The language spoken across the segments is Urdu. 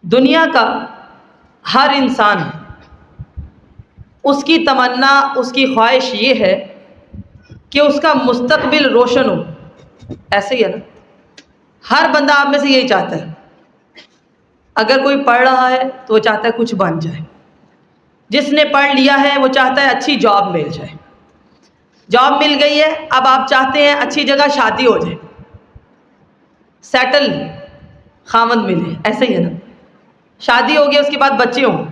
دنیا کا ہر انسان اس کی تمنا، اس کی خواہش یہ ہے کہ اس کا مستقبل روشن ہو. ایسے ہی ہے نا؟ ہر بندہ آپ میں سے یہی چاہتا ہے. اگر کوئی پڑھ رہا ہے تو وہ چاہتا ہے کچھ بن جائے. جس نے پڑھ لیا ہے وہ چاہتا ہے اچھی جاب مل جائے. جاب مل گئی ہے، اب آپ چاہتے ہیں اچھی جگہ شادی ہو جائے، سیٹل خاوند ملے. ایسے ہی ہے نا؟ شادی ہو گئی، اس کے بعد بچے ہوں،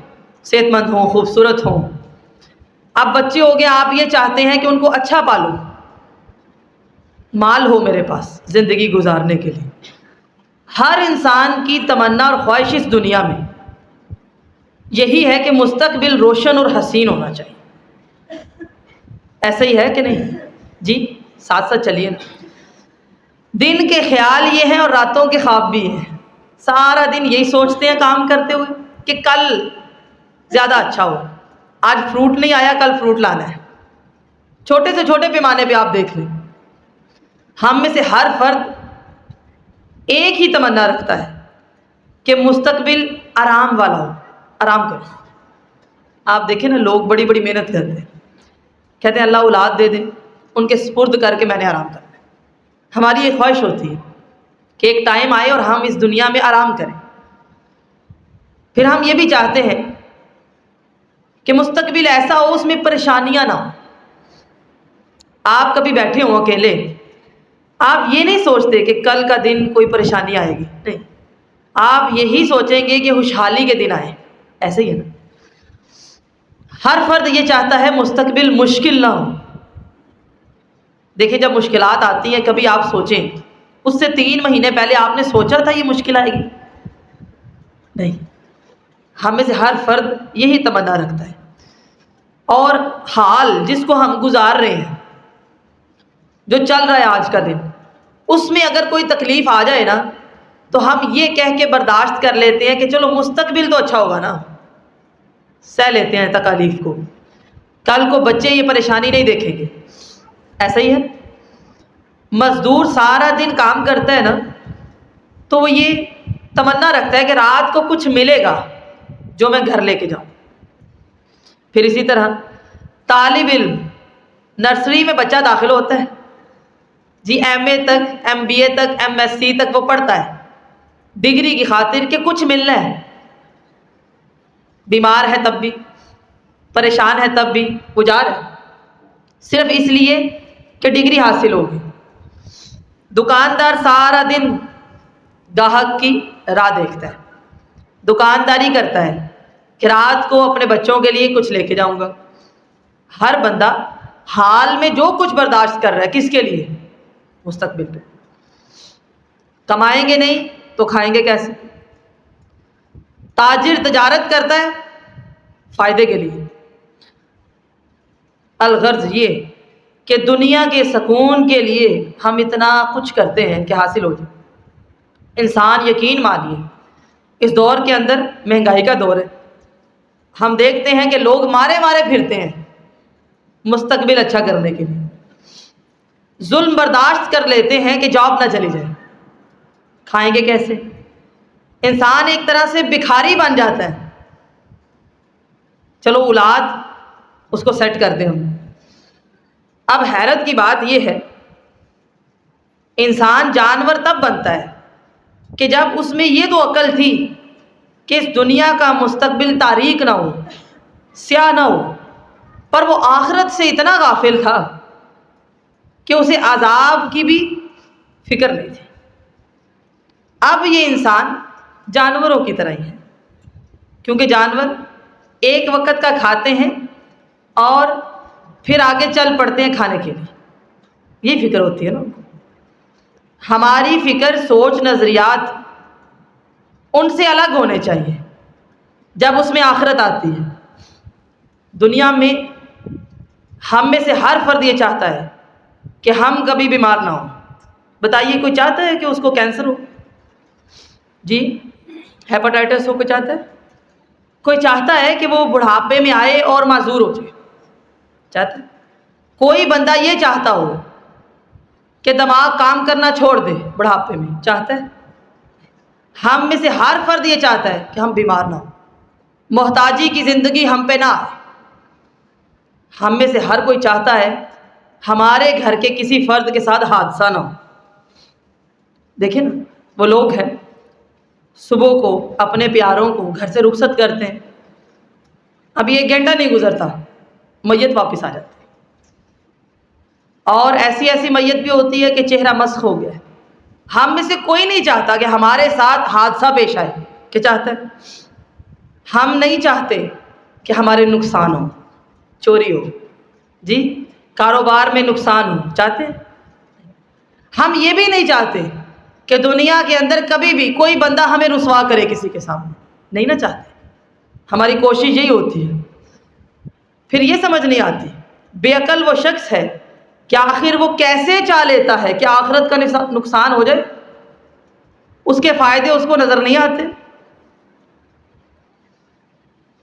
صحت مند ہوں، خوبصورت ہوں. اب بچے ہو گئے، آپ یہ چاہتے ہیں کہ ان کو اچھا پالو، مال ہو میرے پاس زندگی گزارنے کے لیے. ہر انسان کی تمنا اور خواہش اس دنیا میں یہی ہے کہ مستقبل روشن اور حسین ہونا چاہیے. ایسا ہی ہے کہ نہیں؟ جی ساتھ ساتھ چلیے نا. دن کے خیال یہ ہیں اور راتوں کے خواب بھی ہیں. سارا دن یہی سوچتے ہیں کام کرتے ہوئے کہ کل زیادہ اچھا ہو. آج فروٹ نہیں آیا، کل فروٹ لانا ہے. چھوٹے سے چھوٹے پیمانے پہ آپ دیکھ لیں، ہم میں سے ہر فرد ایک ہی تمنا رکھتا ہے کہ مستقبل آرام والا ہو، آرام کرو. آپ دیکھیں نا، لوگ بڑی بڑی محنت کرتے ہیں، کہتے ہیں اللہ اولاد دے دے، ان کے سپرد کر کے میں نے آرام کرنا ہے. ہماری یہ خواہش ہوتی ہے کہ ایک ٹائم آئے اور ہم اس دنیا میں آرام کریں. پھر ہم یہ بھی چاہتے ہیں کہ مستقبل ایسا ہو اس میں پریشانیاں نہ ہو. آپ کبھی بیٹھے ہوں اکیلے، آپ یہ نہیں سوچتے کہ کل کا دن کوئی پریشانی آئے گی، نہیں، آپ یہی سوچیں گے کہ خوشحالی کے دن آئے. ایسے ہی ہے نا؟ ہر فرد یہ چاہتا ہے مستقبل مشکل نہ ہو. دیکھیں جب مشکلات آتی ہیں، کبھی آپ سوچیں اس سے 3 مہینے پہلے آپ نے سوچا تھا یہ مشکل آئے گی؟ نہیں. ہم میں سے ہر فرد یہی تمنا رکھتا ہے. اور حال جس کو ہم گزار رہے ہیں، جو چل رہا ہے آج کا دن، اس میں اگر کوئی تکلیف آ جائے نا تو ہم یہ کہہ کے برداشت کر لیتے ہیں کہ چلو مستقبل تو اچھا ہوگا نا، سہ لیتے ہیں تکالیف کو، کل کو بچے یہ پریشانی نہیں دیکھیں گے. ایسا ہی ہے. مزدور سارا دن کام کرتا ہے نا تو وہ یہ تمنا رکھتا ہے کہ رات کو کچھ ملے گا جو میں گھر لے کے جاؤں. پھر اسی طرح طالب علم، نرسری میں بچہ داخل ہوتا ہے جی، ایم اے تک، ایم بی اے تک، ایم ایس سی تک وہ پڑھتا ہے ڈگری کی خاطر کہ کچھ ملنا ہے. بیمار ہے تب بھی، پریشان ہے تب بھی وہ جا رہا ہے، صرف اس لیے کہ ڈگری حاصل ہوگی. دکاندار سارا دن گاہک کی راہ دیکھتا ہے، دکانداری کرتا ہے کہ رات کو اپنے بچوں کے لیے کچھ لے کے جاؤں گا. ہر بندہ حال میں جو کچھ برداشت کر رہا ہے، کس کے لیے؟ مستقبل پہ. کمائیں گے نہیں تو کھائیں گے کیسے؟ تاجر تجارت کرتا ہے فائدے کے لیے. الغرض یہ کہ دنیا کے سکون کے لیے ہم اتنا کچھ کرتے ہیں کہ حاصل ہو جائے. انسان یقین مانیے اس دور کے اندر مہنگائی کا دور ہے. ہم دیکھتے ہیں کہ لوگ مارے مارے پھرتے ہیں مستقبل اچھا کرنے کے لیے. ظلم برداشت کر لیتے ہیں کہ جاب نہ چلی جائے. کھائیں گے کیسے؟ انسان ایک طرح سے بھکاری بن جاتا ہے. چلو اولاد اس کو سیٹ کر دیں ہم. اب حیرت کی بات یہ ہے، انسان جانور تب بنتا ہے کہ جب اس میں یہ تو عقل تھی کہ اس دنیا کا مستقبل تاریک نہ ہو، سیاہ نہ ہو، پر وہ آخرت سے اتنا غافل تھا کہ اسے عذاب کی بھی فکر نہیں تھی. اب یہ انسان جانوروں کی طرح ہی ہے، کیونکہ جانور ایک وقت کا کھاتے ہیں اور پھر آگے چل پڑتے ہیں کھانے کے لیے. یہ فکر ہوتی ہے نا. ہماری فکر، سوچ، نظریات ان سے الگ ہونے چاہیے جب اس میں آخرت آتی ہے. دنیا میں ہم میں سے ہر فرد یہ چاہتا ہے کہ ہم کبھی بیمار نہ ہوں. بتائیے کوئی چاہتا ہے کہ اس کو کینسر ہو؟ جی ہیپاٹائٹس ہو؟ کوئی چاہتا ہے؟ کوئی چاہتا ہے کہ وہ بڑھاپے میں آئے اور معذور ہو جائے؟ چاہتا ہے؟ کوئی بندہ یہ چاہتا ہو کہ دماغ کام کرنا چھوڑ دے بڑھاپے میں؟ چاہتا ہے؟ ہم میں سے ہر فرد یہ چاہتا ہے کہ ہم بیمار نہ ہوں، محتاجی کی زندگی ہم پہ نہ آئے۔ ہم میں سے ہر کوئی چاہتا ہے ہمارے گھر کے کسی فرد کے ساتھ حادثہ نہ ہو۔ دیکھیں نا، وہ لوگ ہیں صبح کو اپنے پیاروں کو گھر سے رخصت کرتے ہیں، ابھی 1 گھنٹہ نہیں گزرتا میت واپس آ جاتی ہے، اور ایسی میت بھی ہوتی ہے کہ چہرہ مسخ ہو گیا ہے۔ ہم میں سے کوئی نہیں چاہتا کہ ہمارے ساتھ حادثہ پیش آئے۔ کیا چاہتا ہے؟ ہم نہیں چاہتے کہ ہمارے نقصان ہو، چوری ہو، جی کاروبار میں نقصان ہو، چاہتے ہیں؟ ہم یہ بھی نہیں چاہتے کہ دنیا کے اندر کبھی بھی کوئی بندہ ہمیں رسوا کرے کسی کے سامنے، نہیں نہ چاہتے۔ ہماری کوشش یہی ہوتی ہے۔ پھر یہ سمجھ نہیں آتی، بے عقل وہ شخص ہے کہ آخر وہ کیسے چاہ لیتا ہے کہ آخرت کا نقصان ہو جائے، اس کے فائدے اس کو نظر نہیں آتے،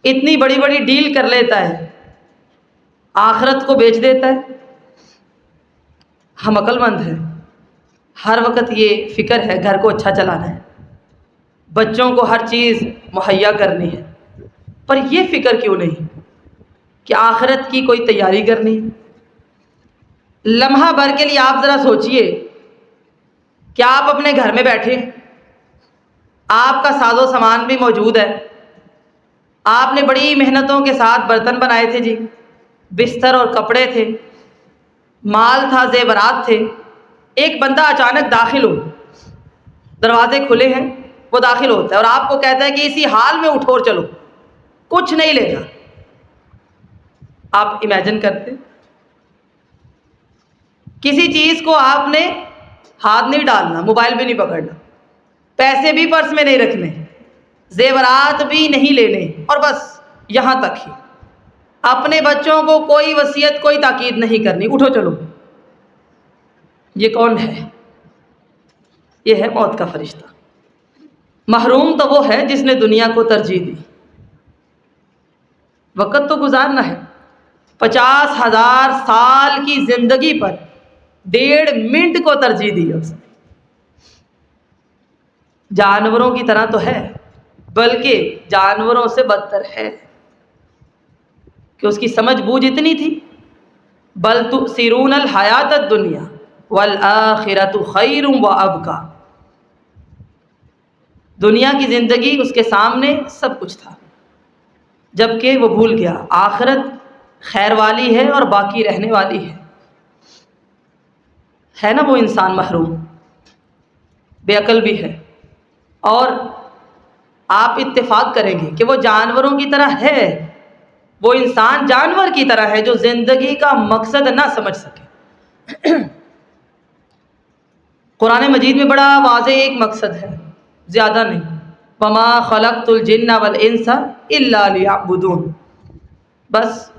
اتنی بڑی بڑی ڈیل کر لیتا ہے، آخرت کو بیچ دیتا ہے۔ ہم عقل مند ہیں، ہر وقت یہ فکر ہے گھر کو اچھا چلانا ہے، بچوں کو ہر چیز مہیا کرنی ہے، پر یہ فکر کیوں نہیں کہ آخرت کی کوئی تیاری کرنی ہے؟ لمحہ بھر کے لیے آپ ذرا سوچئے کہ آپ اپنے گھر میں بیٹھے، آپ کا ساز و سامان بھی موجود ہے، آپ نے بڑی محنتوں کے ساتھ برتن بنائے تھے، جی بستر اور کپڑے تھے، مال تھا، زیورات تھے، ایک بندہ اچانک داخل ہو، دروازے کھلے ہیں، وہ داخل ہوتا ہے اور آپ کو کہتا ہے کہ اسی حال میں اٹھو اور چلو، کچھ نہیں لے گا۔ آپ امیجن کرتے، کسی چیز کو آپ نے ہاتھ نہیں ڈالنا، موبائل بھی نہیں پکڑنا، پیسے بھی پرس میں نہیں رکھنے، زیورات بھی نہیں لینے، اور بس یہاں تک ہی، اپنے بچوں کو کوئی وصیت کوئی تاکید نہیں کرنی، اٹھو چلو۔ یہ کون ہے؟ یہ ہے موت کا فرشتہ۔ محروم تو وہ ہے جس نے دنیا کو ترجیح دی۔ وقت تو گزارنا ہے، 50,000 سال کی زندگی پر 1.5 منٹ کو ترجیح دی اس نے۔ جانوروں کی طرح تو ہے، بلکہ جانوروں سے بدتر ہے کہ اس کی سمجھ بوجھ اتنی تھی۔ بل تؤثرون الحیات الدنیا والآخرۃ خیر وابقی، دنیا کی زندگی اس کے سامنے سب کچھ تھا، جبکہ وہ بھول گیا آخرت خیر والی ہے اور باقی رہنے والی ہے نا وہ انسان محروم، بے عقل بھی ہے، اور آپ اتفاق کریں گے کہ وہ جانوروں کی طرح ہے، وہ انسان جانور کی طرح ہے جو زندگی کا مقصد نہ سمجھ سکے۔ قرآن مجید میں بڑا واضح ایک مقصد ہے، زیادہ نہیں، وَمَا خَلَقْتُ الْجِنَّ وَالْإِنسَ إِلَّا لِيَعْبُدُونَ، بس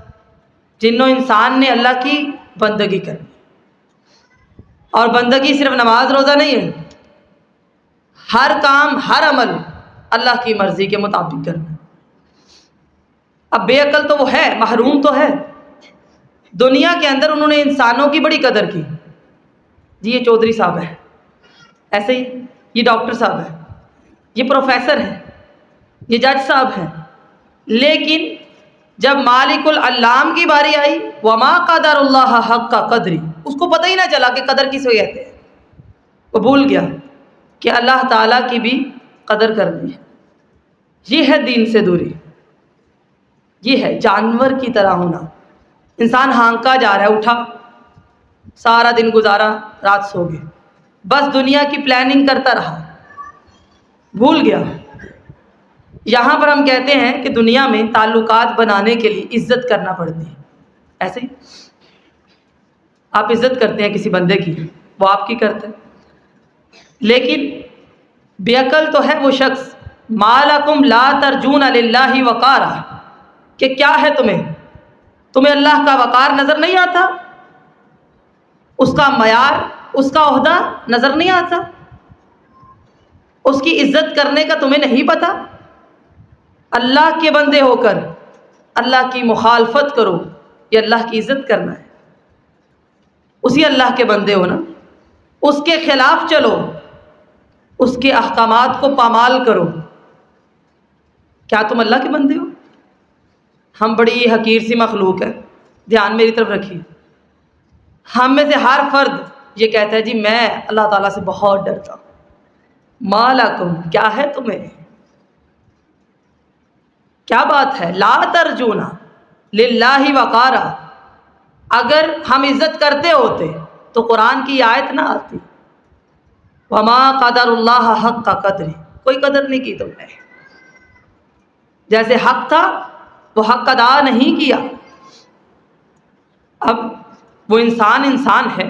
جن و انسان نے اللہ کی بندگی کرنی، اور بندگی صرف نماز روزہ نہیں ہے، ہر کام ہر عمل اللہ کی مرضی کے مطابق کرنا۔ اب بے عقل تو وہ ہے، محروم تو ہے، دنیا کے اندر انہوں نے انسانوں کی بڑی قدر کی، جی یہ چودھری صاحب ہے، ایسے ہی یہ ڈاکٹر صاحب ہے، یہ پروفیسر ہے، یہ جج صاحب ہے، لیکن جب مالک العلام کی باری آئی، وما قدر اللہ حق قدری، اس کو پتہ ہی نہ چلا کہ قدر کسے کہتے ہیں، وہ بھول گیا کہ اللہ تعالیٰ کی بھی قدر کرنی ہے۔ یہ ہے دین سے دوری، یہ ہے جانور کی طرح ہونا۔ انسان ہانکا جا رہا ہے، اٹھا، سارا دن گزارا، رات سو گئے، بس دنیا کی پلاننگ کرتا رہا، بھول گیا۔ یہاں پر ہم کہتے ہیں کہ دنیا میں تعلقات بنانے کے لیے عزت کرنا پڑتی ہے، ایسے ہی آپ عزت کرتے ہیں کسی بندے کی، وہ آپ کی کرتے ہیں، لیکن بے عقل تو ہے وہ شخص ما لکم لا ترجون للہ وقارا، کہ کیا ہے تمہیں اللہ کا وقار نظر نہیں آتا، اس کا معیار، اس کا عہدہ نظر نہیں آتا، اس کی عزت کرنے کا تمہیں نہیں پتا۔ اللہ کے بندے ہو کر اللہ کی مخالفت کرو، یہ اللہ کی عزت کرنا ہے؟ اسی اللہ کے بندے ہو نا، اس کے خلاف چلو، اس کے احکامات کو پامال کرو، کیا تم اللہ کے بندے ہو؟ ہم بڑی حقیر سی مخلوق ہے، دھیان میری طرف رکھیے۔ ہم میں سے ہر فرد یہ کہتا ہے جی میں اللہ تعالیٰ سے بہت ڈرتا ہوں۔ ما لکم، کیا ہے تمہیں، کیا بات ہے؟ لا ترجونا للہ وقارا، اگر ہم عزت کرتے ہوتے تو قرآن کی آیت نہ آتی۔ وما قدر اللہ حق کا قدر، کوئی قدر نہیں کی تم نے، جیسے حق تھا وہ حق ادا نہیں کیا۔ اب وہ انسان ہے،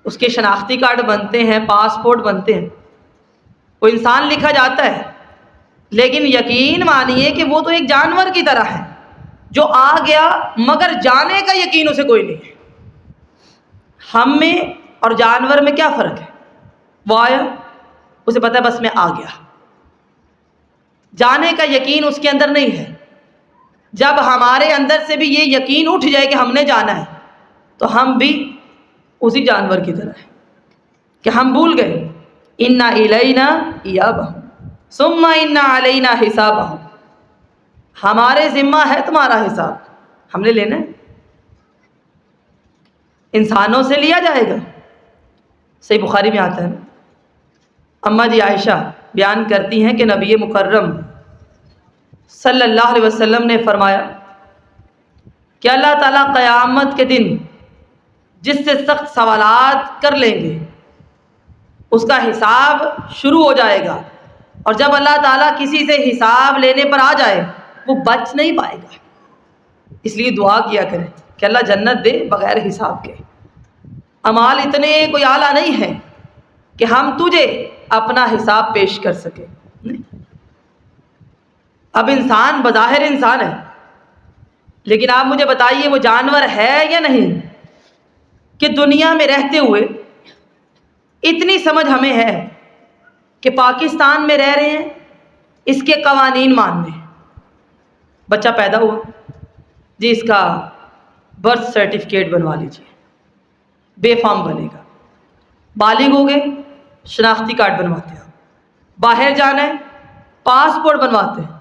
اس کے شناختی کارڈ بنتے ہیں، پاسپورٹ بنتے ہیں، وہ انسان لکھا جاتا ہے، لیکن یقین مانیے کہ وہ تو ایک جانور کی طرح ہے جو آ گیا، مگر جانے کا یقین اسے کوئی نہیں ہے۔ ہم میں اور جانور میں کیا فرق ہے؟ وہ آیا، اسے پتہ ہے بس میں آ گیا، جانے کا یقین اس کے اندر نہیں ہے۔ جب ہمارے اندر سے بھی یہ یقین اٹھ جائے کہ ہم نے جانا ہے تو ہم بھی اسی جانور کی طرح ہیں کہ ہم بھول گئے انا الینا ایابہم ثم ان علینا حسابہم، ہمارے ذمہ ہے تمہارا حساب، ہم نے لینا ہے، انسانوں سے لیا جائے گا۔ صحیح بخاری میں آتا ہے نا، اماں جی عائشہ بیان کرتی ہیں کہ نبی مکرم صلی اللہ علیہ وسلم نے فرمایا کہ اللہ تعالیٰ قیامت کے دن جس سے سخت سوالات کر لیں گے اس کا حساب شروع ہو جائے گا، اور جب اللہ تعالیٰ کسی سے حساب لینے پر آ جائے وہ بچ نہیں پائے گا۔ اس لیے دعا کیا کریں کہ اللہ جنت دے بغیر حساب کے۔ اعمال اتنے کوئی اعلیٰ نہیں ہے کہ ہم تجھے اپنا حساب پیش کر سکیں۔ اب انسان بظاہر انسان ہے، لیکن آپ مجھے بتائیے وہ جانور ہے یا نہیں کہ دنیا میں رہتے ہوئے اتنی سمجھ ہمیں ہے کہ پاکستان میں رہ رہے ہیں، اس کے قوانین ماننے، بچہ پیدا ہوا جی اس کا برتھ سرٹیفکیٹ بنوا لیجیے، بے فارم بنے گا، بالغ ہو گئے شناختی کارڈ بنواتے ہیں، باہر جانا ہے پاسپورٹ بنواتے ہیں۔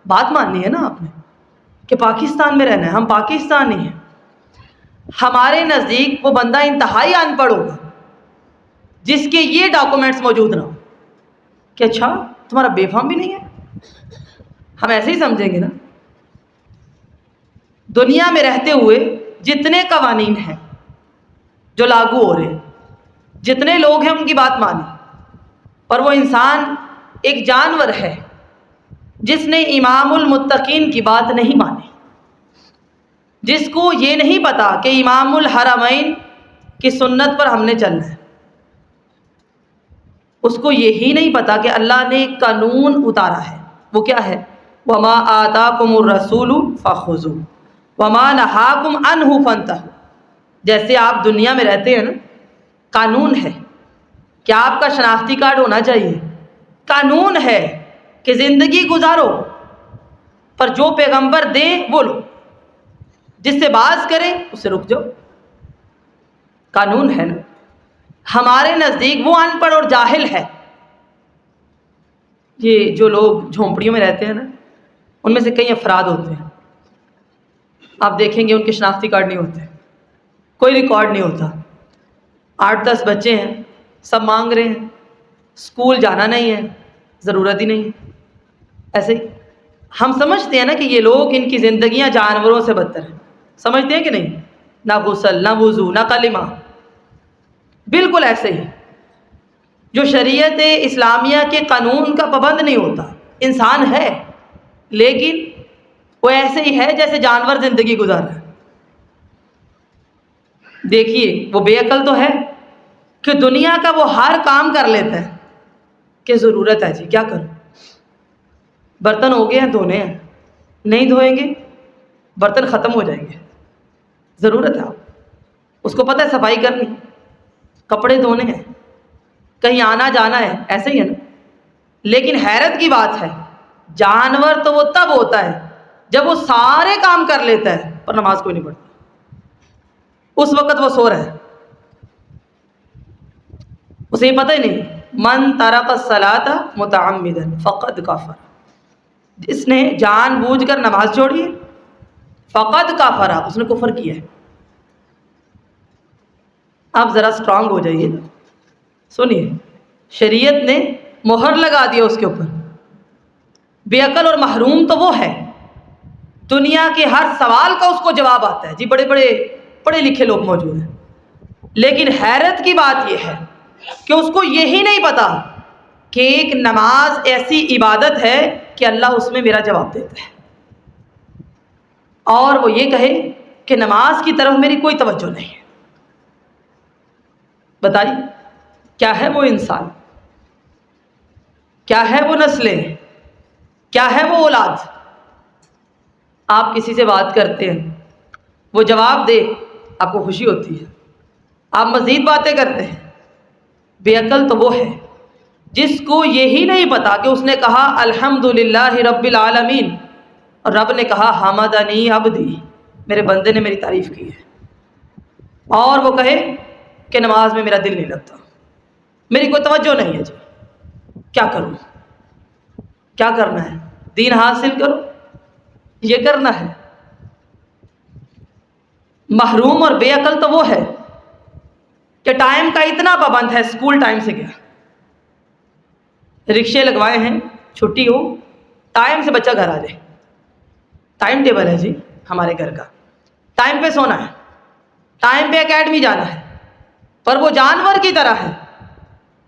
بات ماننی ہے نا آپ نے کہ پاکستان میں رہنا ہے، ہم پاکستانی ہیں۔ ہمارے نزدیک وہ بندہ انتہائی ان پڑھ ہوگا جس کے یہ ڈاکومنٹس موجود نہ ہو کہ اچھا تمہارا بے فارم بھی نہیں ہے، ہم ایسے ہی سمجھیں گے نا۔ دنیا میں رہتے ہوئے جتنے قوانین ہیں جو لاگو ہو رہے ہیں، جتنے لوگ ہیں ان کی بات مانی، پر وہ انسان ایک جانور ہے جس نے امام المتقین کی بات نہیں مانی، جس کو یہ نہیں پتا کہ امام الحرمین کی سنت پر ہم نے چلنا ہے، اس کو یہی نہیں پتا کہ اللہ نے ایک قانون اتارا ہے، وہ کیا ہے؟ وَمَا آتَاكُمُ الرَّسُولُ فَخُذُوهُ وَمَا نَهَاكُمْ عَنْهُ فَانْتَهُوا۔ جیسے آپ دنیا میں رہتے ہیں نا، قانون ہے کہ آپ کا شناختی کارڈ ہونا چاہیے، قانون ہے کہ زندگی گزارو، پر جو پیغمبر دیں وہ لو، جس سے باز کریں اس سے رک جاؤ، قانون ہے نا۔ ہمارے نزدیک وہ ان پڑھ اور جاہل ہے۔ یہ جو لوگ جھونپڑیوں میں رہتے ہیں نا، ان میں سے کئی افراد ہوتے ہیں، آپ دیکھیں گے ان کے شناختی کارڈ نہیں ہوتے، کوئی ریکارڈ نہیں ہوتا، 8-10 بچے ہیں، سب مانگ رہے ہیں، اسکول جانا نہیں ہے، ضرورت ہی نہیں ہے۔ ایسے ہی ہم سمجھتے ہیں نا کہ یہ لوگ ان کی زندگیاں جانوروں سے بدتر ہیں، سمجھتے ہیں کہ نہیں؟ نہ غسل، نہ وضو، نہ کلمہ، بالکل ایسے ہی۔ جو شریعت اسلامیہ کے قانون کا پابند نہیں ہوتا، انسان ہے لیکن وہ ایسے ہی ہے جیسے جانور زندگی گزار رہا ہے۔ دیکھیے وہ بے عقل تو ہے کہ دنیا کا وہ ہر کام کر لیتا ہے کہ ضرورت ہے جی کیا کروں، برتن ہو گئے ہیں دھونے ہیں، نہیں دھوئیں گے برتن ختم ہو جائیں گے، ضرورت ہے آپ، اس کو پتہ ہے صفائی کرنی، کپڑے دھونے ہیں، کہیں آنا جانا ہے، ایسے ہی ہے نا۔ لیکن حیرت کی بات ہے جانور تو وہ تب ہوتا ہے جب وہ سارے کام کر لیتا ہے پر نماز کوئی نہیں پڑھتا، اس وقت وہ سو رہا ہے، اسے یہ پتہ ہی نہیں، من ترک الصلاۃ متعمدا فقد کفر، جس نے جان بوجھ کر نماز چھوڑی ہے فقد کفر، اس نے کفر کیا ہے۔ آپ ذرا اسٹرانگ ہو جائیے، سنیے، شریعت نے مہر لگا دیا اس کے اوپر۔ بے عقل اور محروم تو وہ ہے دنیا کے ہر سوال کا اس کو جواب آتا ہے، جی بڑے بڑے پڑھے لکھے لوگ موجود ہیں، لیکن حیرت کی بات یہ ہے کہ اس کو یہی نہیں پتا کہ ایک نماز ایسی عبادت ہے کہ اللہ اس میں میرا جواب دیتا ہے، اور وہ یہ کہے کہ نماز کی طرف میری کوئی توجہ نہیں ہے۔ بتائیے کیا ہے وہ انسان، کیا ہے وہ نسلیں، کیا ہے وہ اولاد؟ آپ کسی سے بات کرتے ہیں، وہ جواب دے، آپ کو خوشی ہوتی ہے، آپ مزید باتیں کرتے ہیں۔ بے عقل تو وہ ہے جس کو یہی نہیں پتا کہ اس نے کہا الحمدللہ رب العالمین اور رب نے کہا حمدنی عبدی، میرے بندے نے میری تعریف کی ہے، اور وہ کہے کہ نماز میں میرا دل نہیں لگتا، میری کوئی توجہ نہیں ہے، جی کیا کروں؟ کیا کرنا ہے؟ دین حاصل کرو، یہ کرنا ہے۔ محروم اور بے عقل تو وہ ہے کہ ٹائم کا اتنا پابند ہے، اسکول ٹائم سے گیا، رکشے لگوائے ہیں، چھٹی ہو ٹائم سے بچہ گھر آ جائے، ٹائم ٹیبل ہے جی ہمارے گھر کا، ٹائم پہ سونا ہے، ٹائم پہ اکیڈمی جانا ہے، پر وہ جانور کی طرح ہے،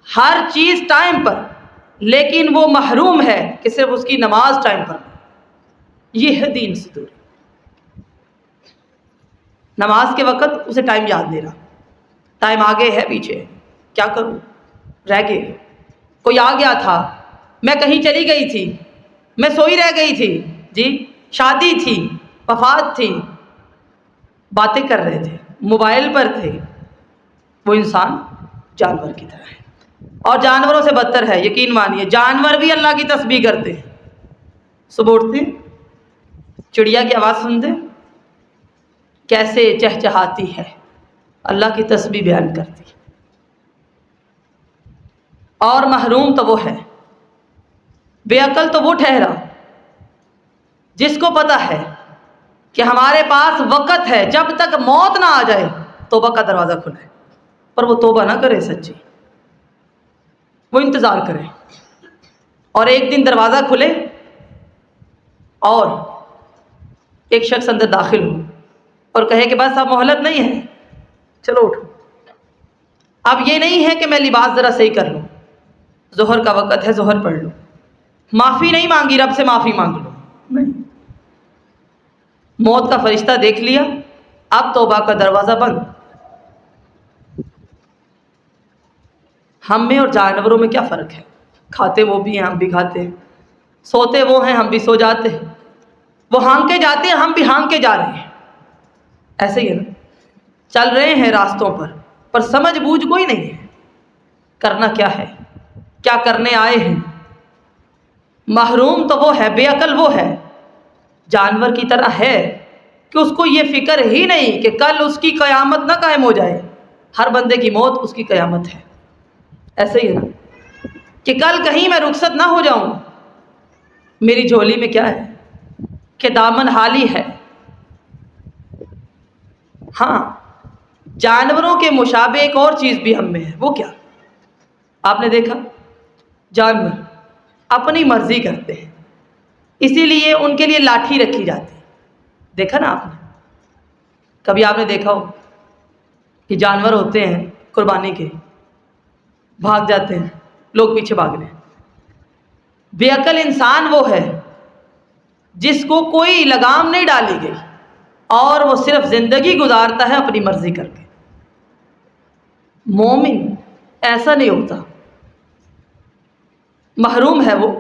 ہر چیز ٹائم پر، لیکن وہ محروم ہے کہ صرف اس کی نماز ٹائم پر۔ یہ ہے دین سے دوری۔ نماز کے وقت اسے ٹائم یاد نہیں رہا، ٹائم آگے ہے پیچھے، کیا کروں؟ رہ گئے، کوئی آ گیا تھا، میں کہیں چلی گئی تھی، میں سوئی رہ گئی تھی، جی شادی تھی، وفات تھی، باتیں کر رہے تھے، موبائل پر تھے۔ وہ انسان جانور کی طرح ہے، اور جانوروں سے بدتر ہے، یقین مانیے، جانور بھی اللہ کی تسبیح کرتے ہیں۔ صبح اٹھتے چڑیا کی آواز سنتے کیسے چہچہاتی ہے، اللہ کی تسبیح بیان کرتی۔ اور محروم تو وہ ہے، بے عقل تو وہ ٹھہرا جس کو پتا ہے کہ ہمارے پاس وقت ہے، جب تک موت نہ آ جائے توبہ کا دروازہ کھلا ہے، پر وہ توبہ نہ کرے سچی، وہ انتظار کرے، اور ایک دن دروازہ کھلے اور ایک شخص اندر داخل ہو اور کہے کہ بس اب مہلت نہیں ہے، چلو اٹھو، اب یہ نہیں ہے کہ میں لباس ذرا صحیح کر لوں، ظہر کا وقت ہے، ظہر پڑھ لوں، معافی نہیں مانگی، رب سے معافی مانگ لو، نہیں، موت کا فرشتہ دیکھ لیا، اب توبہ کا دروازہ بند۔ ہم میں اور جانوروں میں کیا فرق ہے؟ کھاتے وہ بھی ہیں، ہم بھی کھاتے ہیں، سوتے وہ ہیں، ہم بھی سو جاتے ہیں، وہ ہانکے جاتے ہیں، ہم بھی ہانکے جا رہے ہیں، ایسے ہی ہے نا، چل رہے ہیں راستوں پر سمجھ بوجھ کوئی نہیں ہے، کرنا کیا ہے، کیا کرنے آئے ہیں۔ محروم تو وہ ہے، بے عقل وہ ہے، جانور کی طرح ہے کہ اس کو یہ فکر ہی نہیں کہ کل اس کی قیامت نہ قائم ہو جائے، ہر بندے کی موت اس کی قیامت ہے، ایسے ہی ہے نا، کہ کل کہیں میں رخصت نہ ہو جاؤں، میری جھولی میں کیا ہے کہ دامن حالی ہے۔ ہاں، جانوروں کے مشابہ ایک اور چیز بھی ہم میں ہے، وہ کیا؟ آپ نے دیکھا جانور اپنی مرضی کرتے ہیں، اسی لیے ان کے لیے لاٹھی رکھی جاتی ہے، دیکھا نا آپ نے؟ کبھی آپ نے دیکھا ہو کہ جانور ہوتے ہیں قربانی کے، بھاگ جاتے ہیں، لوگ پیچھے بھاگ رہے ہیں۔ بے عقل انسان وہ ہے جس کو کوئی لگام نہیں ڈالی گئی اور وہ صرف زندگی گزارتا ہے اپنی مرضی کر کے۔ مومن ایسا نہیں ہوتا، محروم ہے وہ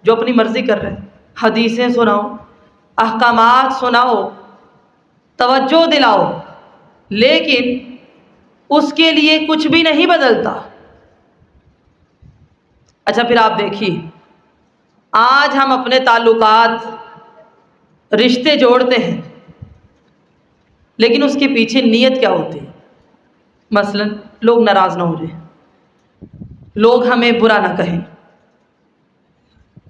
جو اپنی مرضی کر رہے ہیں، حدیثیں سناؤ، احکامات سناؤ، توجہ دلاؤ، لیکن اس کے لیے کچھ بھی نہیں بدلتا۔ اچھا پھر آپ دیکھیے، آج ہم اپنے تعلقات، رشتے جوڑتے ہیں، لیکن اس کے پیچھے نیت کیا ہوتی ہے؟ مثلا لوگ ناراض نہ ہو جائیں، لوگ ہمیں برا نہ کہیں،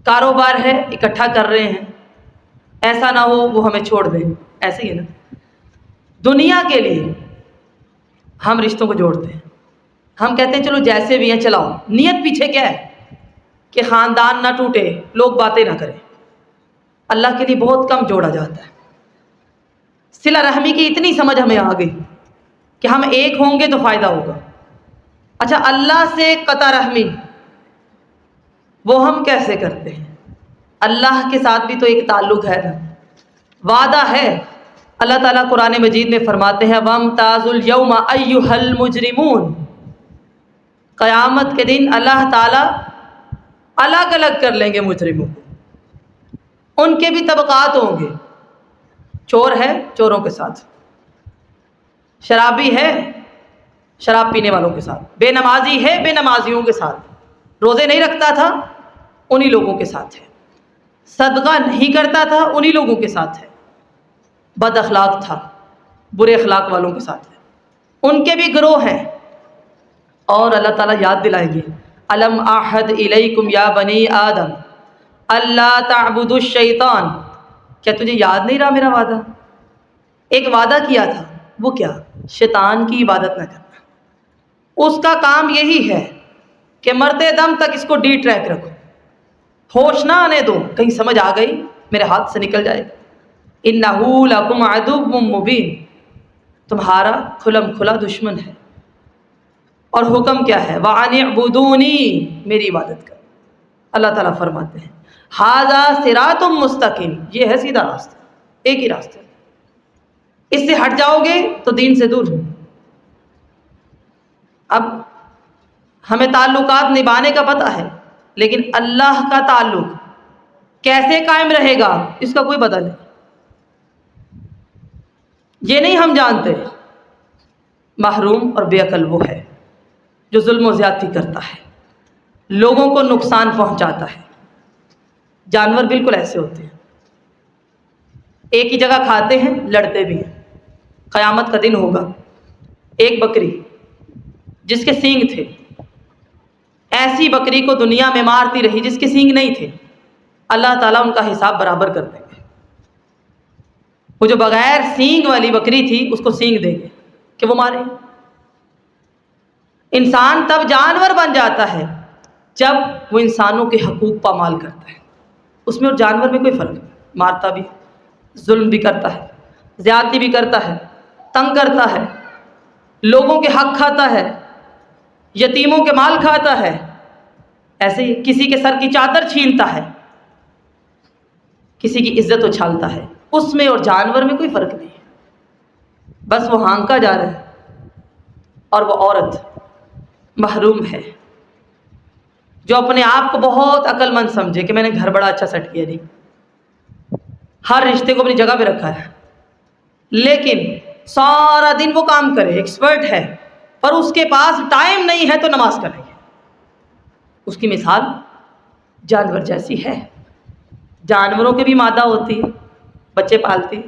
کاروبار ہے اکٹھا کر رہے ہیں، ایسا نہ ہو وہ ہمیں چھوڑ دیں، ایسے ہی نا دنیا کے لیے ہم رشتوں کو جوڑتے ہیں، ہم کہتے ہیں چلو جیسے بھی ہیں چلاؤ، نیت پیچھے کیا ہے کہ خاندان نہ ٹوٹے، لوگ باتیں نہ کریں، اللہ کے لیے بہت کم جوڑا جاتا ہے۔ صلہ رحمی کی اتنی سمجھ ہمیں آ گئی کہ ہم ایک ہوں گے تو فائدہ ہوگا۔ اچھا اللہ سے قطع رحمی وہ ہم کیسے کرتے ہیں؟ اللہ کے ساتھ بھی تو ایک تعلق ہے نا، وعدہ ہے۔ اللہ تعالیٰ قرآن مجید میں فرماتے ہیں وَامْتَازُوا الْيَوْمَ أَيُّهَا الْمُجْرِمُونَ، قیامت کے دن اللہ تعالیٰ الگ الگ کر لیں گے مجرموں کو، ان کے بھی طبقات ہوں گے، چور ہے چوروں کے ساتھ، شرابی ہے شراب پینے والوں کے ساتھ، بے نمازی ہے بے نمازیوں کے ساتھ، روزے نہیں رکھتا تھا انہی لوگوں کے ساتھ ہے، صدقہ نہیں کرتا تھا انہی لوگوں کے ساتھ ہے، بد اخلاق تھا برے اخلاق والوں کے ساتھ ہے، ان کے بھی گروہ ہیں۔ اور اللہ تعالیٰ یاد دلائیں گے الم اعہد الیکم یا بنی آدم اللہ تعبدوا الشیطان، کیا تجھے یاد نہیں رہا میرا وعدہ؟ ایک وعدہ کیا تھا، وہ کیا؟ شیطان کی عبادت نہ کرنا۔ اس کا کام یہی ہے کہ مرتے دم تک اس کو ڈی ٹریک رکھو، ہوش نہ آنے دو، کہیں سمجھ آ گئی میرے ہاتھ سے نکل جائے گا۔ انہ لکم عدو مبین، تمہارا کھلم کھلا دشمن ہے۔ اور حکم کیا ہے؟ وَأَنِ اعْبُدُونِی، میری عبادت کر۔ اللہ تعالیٰ فرماتے ہیں ھذا صراط مستقیم، یہ ہے سیدھا راستہ، ایک ہی راستہ، اس سے ہٹ جاؤ گے تو دین سے دور ہو۔ اب ہمیں تعلقات نبھانے کا پتہ ہے، لیکن اللہ کا تعلق کیسے قائم رہے گا اس کا کوئی پتہ نہیں، یہ نہیں ہم جانتے۔ محروم اور بے عقل وہ ہے جو ظلم و زیادتی کرتا ہے، لوگوں کو نقصان پہنچاتا ہے۔ جانور بالکل ایسے ہوتے ہیں، ایک ہی جگہ کھاتے ہیں لڑتے بھی ہیں۔ قیامت کا دن ہوگا، ایک بکری جس کے سینگ تھے، ایسی بکری کو دنیا میں مارتی رہی جس کے سینگ نہیں تھے، اللہ تعالیٰ ان کا حساب برابر کر دیں گے۔ وہ جو بغیر سینگ والی بکری تھی اس کو سینگ دیں گے کہ وہ مارے۔ انسان تب جانور بن جاتا ہے جب وہ انسانوں کے حقوق پامال کرتا ہے، اس میں اور جانور میں کوئی فرق نہیں، مارتا بھی ظلم بھی کرتا ہے، زیادتی بھی کرتا ہے، تنگ کرتا ہے، لوگوں کے حق کھاتا ہے، یتیموں کے مال کھاتا ہے، ایسے ہی کسی کے سر کی چادر چھینتا ہے، کسی کی عزت اچھالتا ہے، اس میں اور جانور میں کوئی فرق نہیں ہے۔ بس وہ ہانکا جا رہا ہے، اور وہ عورت محروم ہے جو اپنے آپ کو بہت عقل مند سمجھے کہ میں نے گھر بڑا اچھا سیٹ کیا، نہیں، ہر رشتے کو اپنی جگہ پہ رکھا ہے، لیکن سارا دن وہ کام کرے، ایکسپرٹ ہے، پر اس کے پاس ٹائم نہیں ہے تو نماز کرے گی، اس کی مثال جانور جیسی ہے۔ جانوروں کے بھی مادہ ہوتی ہے، بچے پالتی،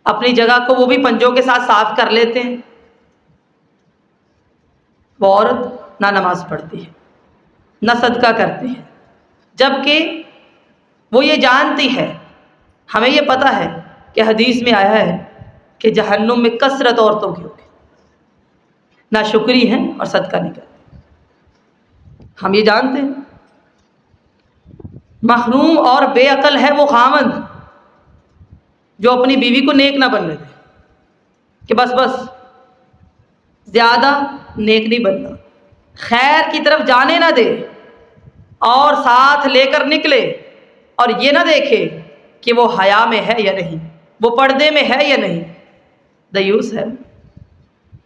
اپنی جگہ کو وہ بھی پنجوں کے ساتھ صاف کر لیتے ہیں۔ وہ عورت نہ نماز پڑھتی ہے نہ صدقہ کرتی ہے، جبکہ وہ یہ جانتی ہے، ہمیں یہ پتہ ہے کہ حدیث میں آیا ہے کہ جہنم میں کثرت عورتوں کی ہوگی، نہ شکری ہیں اور صدقہ نہیں کرتی، ہم یہ جانتے ہیں۔ محروم اور بے عقل ہے وہ خاوند جو اپنی بیوی کو نیک نہ بننے دے، کہ بس زیادہ نیک نہیں بننا، خیر کی طرف جانے نہ دے، اور ساتھ لے کر نکلے اور یہ نہ دیکھے کہ وہ حیا میں ہے یا نہیں، وہ پردے میں ہے یا نہیں، دیوس ہے،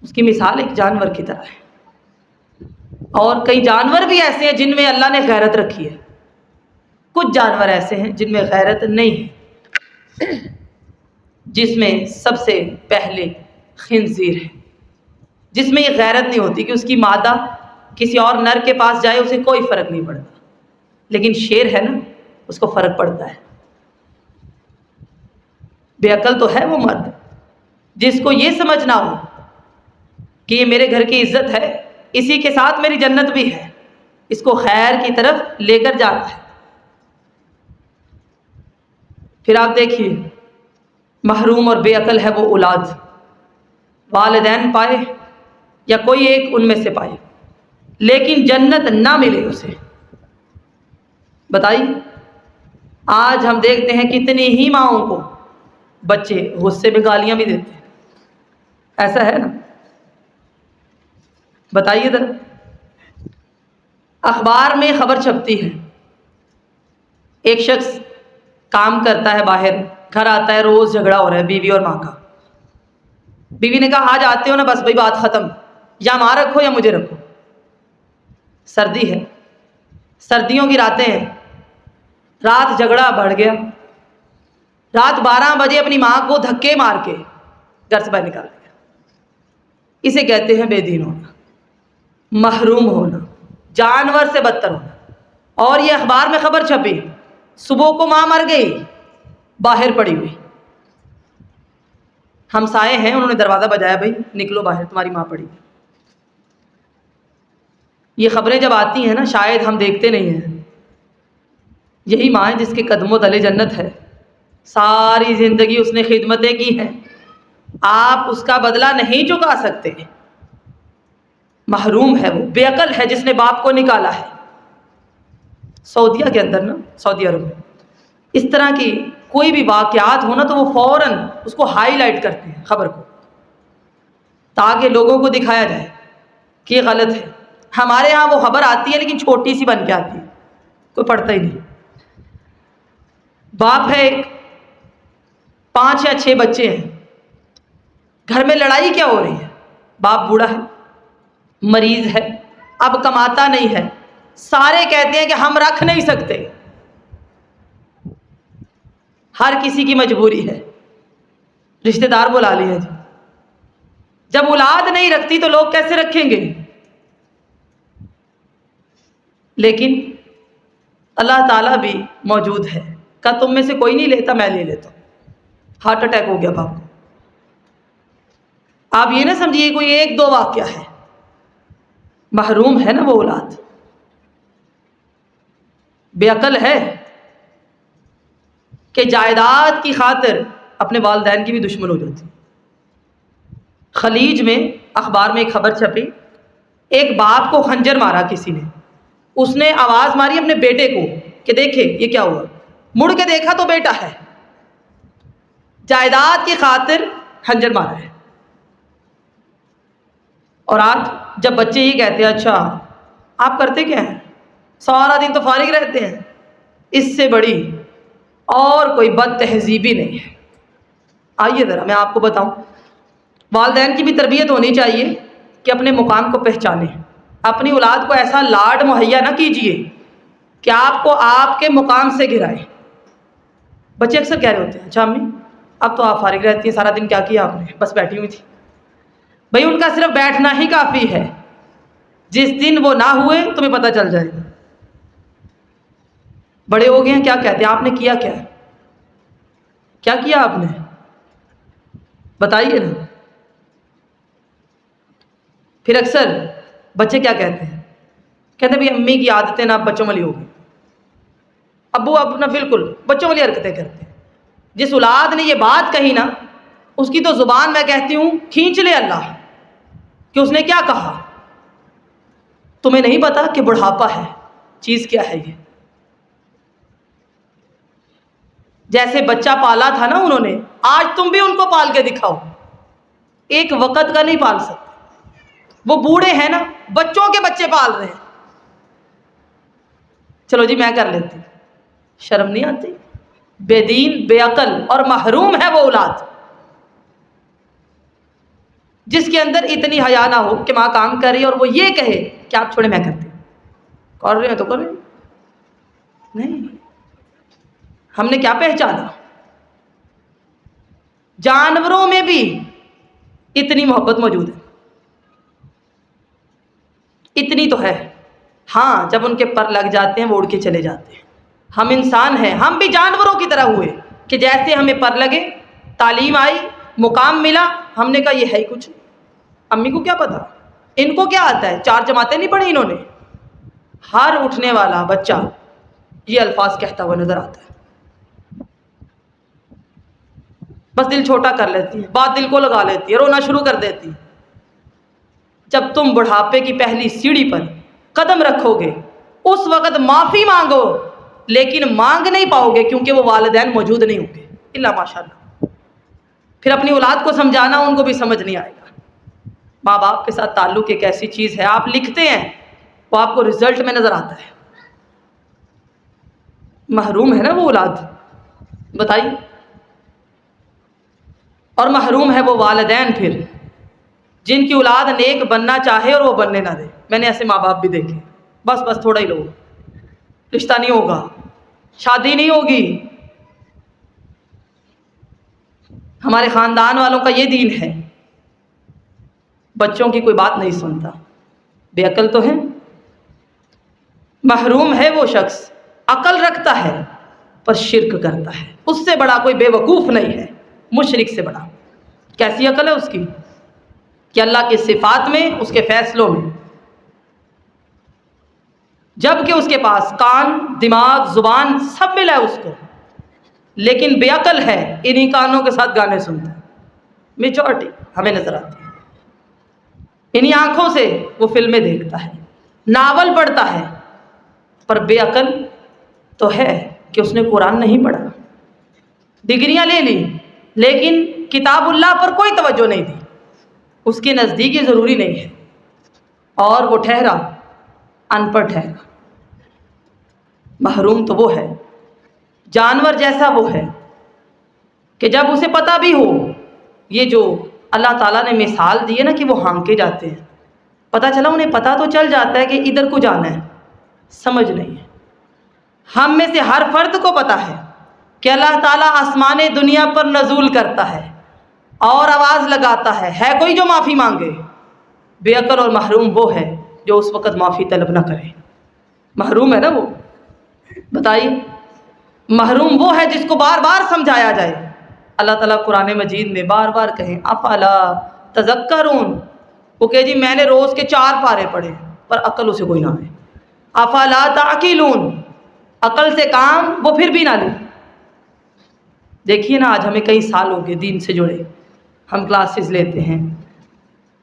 اس کی مثال ایک جانور کی طرح ہے۔ اور کئی جانور بھی ایسے ہیں جن میں اللہ نے غیرت رکھی ہے، کچھ جانور ایسے ہیں جن میں غیرت نہیں ہے، جس میں سب سے پہلے خنزیر ہے، جس میں یہ غیرت نہیں ہوتی کہ اس کی مادہ کسی اور نر کے پاس جائے اسے کوئی فرق نہیں پڑتا، لیکن شیر ہے نا، اس کو فرق پڑتا ہے۔ بے عقل تو ہے وہ مرد جس کو یہ سمجھنا ہو کہ یہ میرے گھر کی عزت ہے، اسی کے ساتھ میری جنت بھی ہے، اس کو خیر کی طرف لے کر جانا ہے۔ پھر آپ دیکھیے محروم اور بے عقل ہے وہ اولاد، والدین پائے یا کوئی ایک ان میں سے پائے لیکن جنت نہ ملے اسے۔ بتائیے آج ہم دیکھتے ہیں کتنی ہی ماؤں کو بچے غصے میں گالیاں بھی دیتے ہیں، ایسا ہے نا؟ بتائیے ذرا، اخبار میں خبر چھپتی ہے، ایک شخص کام کرتا ہے باہر، گھر آتا ہے، روز جھگڑا ہو رہا ہے بیوی اور ماں کا۔ بیوی نے کہا آج آتے ہو نا بس بھائی بات ختم، یا ماں رکھو یا مجھے رکھو۔ سردی ہے، سردیوں کی راتیں ہیں، رات جھگڑا بڑھ گیا، رات 12 بجے اپنی ماں کو دھکے مار کے گھر سے باہر نکال دیا۔ اسے کہتے ہیں بے دین ہونا، محروم ہونا، جانور سے بدتر ہونا۔ اور یہ اخبار میں خبر چھپی، صبح کو ماں مر گئی باہر پڑی ہوئی، ہمسائے ہیں انہوں نے دروازہ بجایا، بھائی نکلو باہر تمہاری ماں پڑی ہوئی۔ یہ خبریں جب آتی ہیں نا شاید ہم دیکھتے نہیں ہیں، یہی ماں ہے جس کے قدموں تلے جنت ہے، ساری زندگی اس نے خدمتیں کی ہیں، آپ اس کا بدلہ نہیں چکا سکتے۔ محروم ہے وہ، بے عقل ہے جس نے باپ کو نکالا ہے۔ سعودیہ کے اندر نا، سعودی عرب میں اس طرح کی کوئی بھی واقعات ہو نا تو وہ فوراً اس کو ہائی لائٹ کرتے ہیں خبر کو، تاکہ لوگوں کو دکھایا جائے کہ یہ غلط ہے۔ ہمارے ہاں وہ خبر آتی ہے لیکن چھوٹی سی بن کے آتی ہے، کوئی پڑھتا ہی نہیں۔ باپ ہے ایک، 5 یا 6 بچے ہیں، گھر میں لڑائی کیا ہو رہی ہے؟ باپ بوڑھا ہے، مریض ہے، اب کماتا نہیں ہے، سارے کہتے ہیں کہ ہم رکھ نہیں سکتے، ہر کسی کی مجبوری ہے، رشتہ دار بلا لیے جی۔ جب اولاد نہیں رکھتی تو لوگ کیسے رکھیں گے؟ لیکن اللہ تعالیٰ بھی موجود ہے، کہا تم میں سے کوئی نہیں لیتا میں لے لیتا ہوں۔ ہارٹ اٹیک ہو گیا باپ کو۔ آپ یہ نہ سمجھیے کوئی 1-2 واقعہ ہے، محروم ہے نا وہ اولاد، بے عقل ہے کہ جائیداد کی خاطر اپنے والدین کی بھی دشمن ہو جاتی۔ خلیج میں اخبار میں ایک خبر چھپی، ایک باپ کو خنجر مارا کسی نے، اس نے آواز ماری اپنے بیٹے کو کہ دیکھے یہ کیا ہوا، مڑ کے دیکھا تو بیٹا ہے، جائیداد کی خاطر خنجر مارا ہے۔ اور آج جب بچے یہ کہتے ہیں اچھا آپ کرتے کیا ہیں، سارا دن تو فارغ رہتے ہیں، اس سے بڑی اور کوئی بد تہذیبی نہیں ہے۔ آئیے ذرا میں آپ کو بتاؤں، والدین کی بھی تربیت ہونی چاہیے کہ اپنے مقام کو پہچانیں، اپنی اولاد کو ایسا لاڈ مہیا نہ کیجیے کہ آپ کو آپ کے مقام سے گرائے۔ بچے اکثر کہہ رہے ہوتے ہیں اچھا امی اب تو آپ فارغ رہتی ہیں، سارا دن کیا کیا آپ نے؟ بس بیٹھی ہوئی تھی۔ بھئی ان کا صرف بیٹھنا ہی کافی ہے، جس دن وہ نہ ہوئے تمہیں پتہ چل جائے گا۔ بڑے ہو گئے ہیں کیا کہتے ہیں آپ نے کیا کیا ہے؟ کیا کیا آپ نے؟ بتائیے نا۔ پھر اکثر بچے کیا کہتے ہیں؟ کہتے ہیں بھئی امی کی عادتیں نا بچوں والی ہو گئی، ابو اب نا بالکل بچوں والی حرکتیں کرتے ہیں۔ جس اولاد نے یہ بات کہی نا اس کی تو زبان میں کہتی ہوں کھینچ لے اللہ کہ اس نے کیا کہا۔ تمہیں نہیں پتا کہ بڑھاپا ہے چیز کیا ہے؟ یہ جیسے بچہ پالا تھا نا انہوں نے، آج تم بھی ان کو پال کے دکھاؤ، ایک وقت کا نہیں پال سکتے۔ وہ بوڑھے ہیں نا، بچوں کے بچے پال رہے ہیں۔ چلو جی میں کر لیتی، شرم نہیں آتی؟ بے دین، بے عقل اور محروم ہے وہ اولاد جس کے اندر اتنی حیا نہ ہو کہ ماں کام کر رہی ہے اور وہ یہ کہے کہ آپ چھوڑے میں کرتی ہوں، کر رہے ہیں تو کریں۔ نہیں، ہم نے کیا پہچانا؟ جانوروں میں بھی اتنی محبت موجود ہے، اتنی تو ہے، ہاں جب ان کے پر لگ جاتے ہیں وہ اڑ کے چلے جاتے ہیں۔ ہم انسان ہیں، ہم بھی جانوروں کی طرح ہوئے کہ جیسے ہمیں پر لگے، تعلیم آئی، مقام ملا، ہم نے کہا یہ ہے ہی کچھ، امی کو کیا پتا، ان کو کیا آتا ہے؟ 4 جماعتیں نہیں پڑھی انہوں نے. ہر اٹھنے والا بچہ یہ الفاظ کہتا ہوا نظر آتا ہے. بس دل چھوٹا کر لیتی ہے، بات دل کو لگا لیتی ہے، رونا شروع کر دیتی ہے. جب تم بڑھاپے کی پہلی سیڑھی پر قدم رکھو گے اس وقت معافی مانگو، لیکن مانگ نہیں پاؤ گے کیونکہ وہ والدین موجود نہیں ہوں گے الا ماشاء اللہ. پھر اپنی اولاد کو سمجھانا ان کو بھی سمجھ نہیں آئے گا. ماں باپ کے ساتھ تعلق ایک ایسی چیز ہے، آپ لکھتے ہیں وہ آپ کو رزلٹ میں نظر آتا ہے. محروم ہے نا وہ اولاد، بتائیے. اور محروم ہے وہ والدین پھر جن کی اولاد نیک بننا چاہے اور وہ بننے نہ دے. میں نے ایسے ماں باپ بھی دیکھے، بس تھوڑا ہی لوگ، رشتہ نہیں ہوگا، شادی نہیں ہوگی. ہمارے خاندان والوں کا یہ دین ہے، بچوں کی کوئی بات نہیں سنتا. بے عقل تو ہے. محروم ہے وہ شخص عقل رکھتا ہے پر شرک کرتا ہے. اس سے بڑا کوئی بے وقوف نہیں ہے مشرک سے بڑا. کیسی عقل ہے اس کی کہ اللہ کی صفات میں، اس کے فیصلوں میں، جب کہ اس کے پاس کان، دماغ، زبان سب ملا ہے اس کو، لیکن بے عقل ہے. انہی کانوں کے ساتھ گانے سنتا ہے. میجورٹی ہمیں نظر آتی ہے. انہی آنکھوں سے وہ فلمیں دیکھتا ہے، ناول پڑھتا ہے، پر بے عقل تو ہے کہ اس نے قرآن نہیں پڑھا، ڈگریاں لے لی لیکن کتاب اللہ پر کوئی توجہ نہیں دی. اس کے نزدیک یہ ضروری نہیں ہے اور وہ ٹھہرا ان پڑھ ٹھہرا. محروم تو وہ ہے، جانور جیسا وہ ہے کہ جب اسے پتہ بھی ہو، یہ جو اللہ تعالیٰ نے مثال دی ہے نا کہ وہ ہانکے جاتے ہیں، پتہ چلا انہیں پتہ تو چل جاتا ہے کہ ادھر کو جانا ہے، سمجھ نہیں ہے. ہم میں سے ہر فرد کو پتہ ہے کہ اللہ تعالیٰ آسمان دنیا پر نزول کرتا ہے اور آواز لگاتا ہے کوئی جو معافی مانگے. بے عقل اور محروم وہ ہے جو اس وقت معافی طلب نہ کرے. محروم ہے نا وہ، بتائیے. محروم وہ ہے جس کو بار بار سمجھایا جائے. اللہ تعالیٰ قرآن مجید میں بار بار کہیں افلا تذکرون، وہ کہ جی میں نے روز کے 4 پارے پڑھے پر عقل اسے کوئی نہ آئے. افلا تعقلون، عقل سے کام وہ پھر بھی نہ لے. دیکھیے نا آج ہمیں کئی سال ہو گئے دین سے جڑے، ہم کلاسز لیتے ہیں،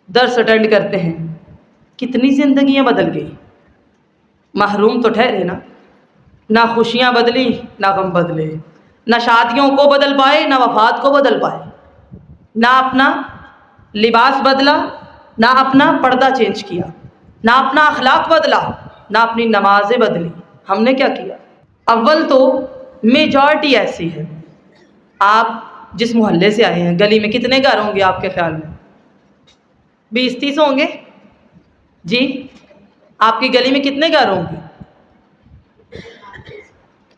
درس اٹینڈ کرتے ہیں، کتنی زندگیاں بدل گئی. محروم تو ٹھہرے نا. نہ خوشیاں بدلی نہ غم بدلے، نہ شادیوں کو بدل پائے نہ وفات کو بدل پائے، نہ اپنا لباس بدلا، نہ اپنا پردہ چینج کیا، نہ اپنا اخلاق بدلا، نہ اپنی نمازیں بدلی. ہم نے کیا کیا؟ اول تو میجورٹی ایسی ہے. آپ جس محلے سے آئے ہیں گلی میں کتنے گھر ہوں گے آپ کے خیال میں؟ 20-30 ہوں گے جی. آپ کی گلی میں کتنے گھر ہوں گے؟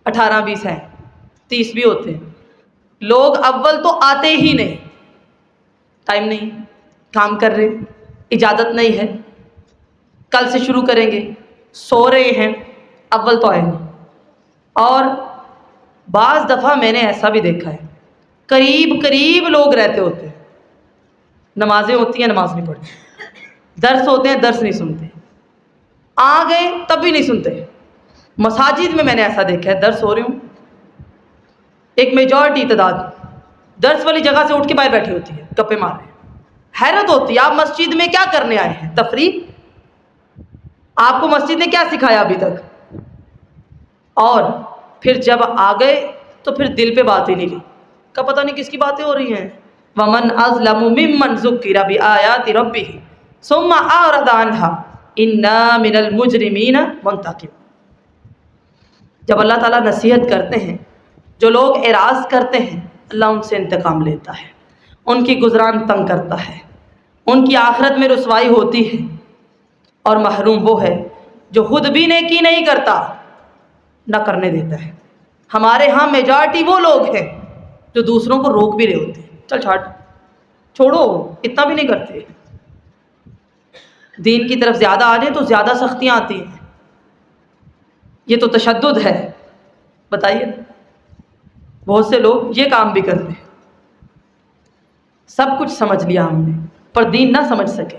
18-20 ہیں، 30 بھی ہوتے ہیں. لوگ اول تو آتے ہی نہیں، ٹائم نہیں، کام کر رہے، اجازت نہیں ہے، کل سے شروع کریں گے، سو رہے ہیں، اول تو آئے نہیں. اور بعض دفعہ میں نے ایسا بھی دیکھا ہے قریب لوگ رہتے ہوتے ہیں، نمازیں ہوتی ہیں نماز نہیں پڑھتے، درس ہوتے ہیں درس نہیں سنتے، آ گئے تب بھی نہیں سنتے. مساجد میں نے ایسا دیکھا ہے درس ہو رہی ہوں، ایک میجورٹی تعداد درس والی جگہ سے اٹھ کے باہر بیٹھی ہوتی ہے، گپے مار رہے ہیں. حیرت ہوتی ہے آپ مسجد میں کیا کرنے آئے ہیں؟ تفریح؟ آپ کو مسجد نے کیا سکھایا ابھی تک؟ اور پھر جب آ گئے تو پھر دل پہ بات ہی نہیں لی، کا پتہ نہیں کس کی باتیں ہو رہی ہیں. وَمَنْ أَظْلَمُ مِمَّنْ ذُكِّرَ بِآيَاتِ رَبِّهِ ثُمَّ أَعْرَضَ عَنْهَا إِنَّا مِنَ الْمُجْرِمِينَ مُنْتَقِمُونَ. جب اللہ تعالیٰ نصیحت کرتے ہیں، جو لوگ اعراض کرتے ہیں، اللہ ان سے انتقام لیتا ہے، ان کی گزران تنگ کرتا ہے، ان کی آخرت میں رسوائی ہوتی ہے. اور محروم وہ ہے جو خود بھی نیکی نہیں کرتا نہ کرنے دیتا ہے. ہمارے ہاں میجورٹی وہ لوگ ہیں جو دوسروں کو روک بھی رہے ہوتے ہیں، چل چھوڑو اتنا بھی نہیں کرتے. دین کی طرف زیادہ آ جائیں تو زیادہ سختیاں آتی ہیں. یہ تو تشدد ہے. بتائیے بہت سے لوگ یہ کام بھی کرتے ہیں. سب کچھ سمجھ لیا ہم نے پر دین نہ سمجھ سکے.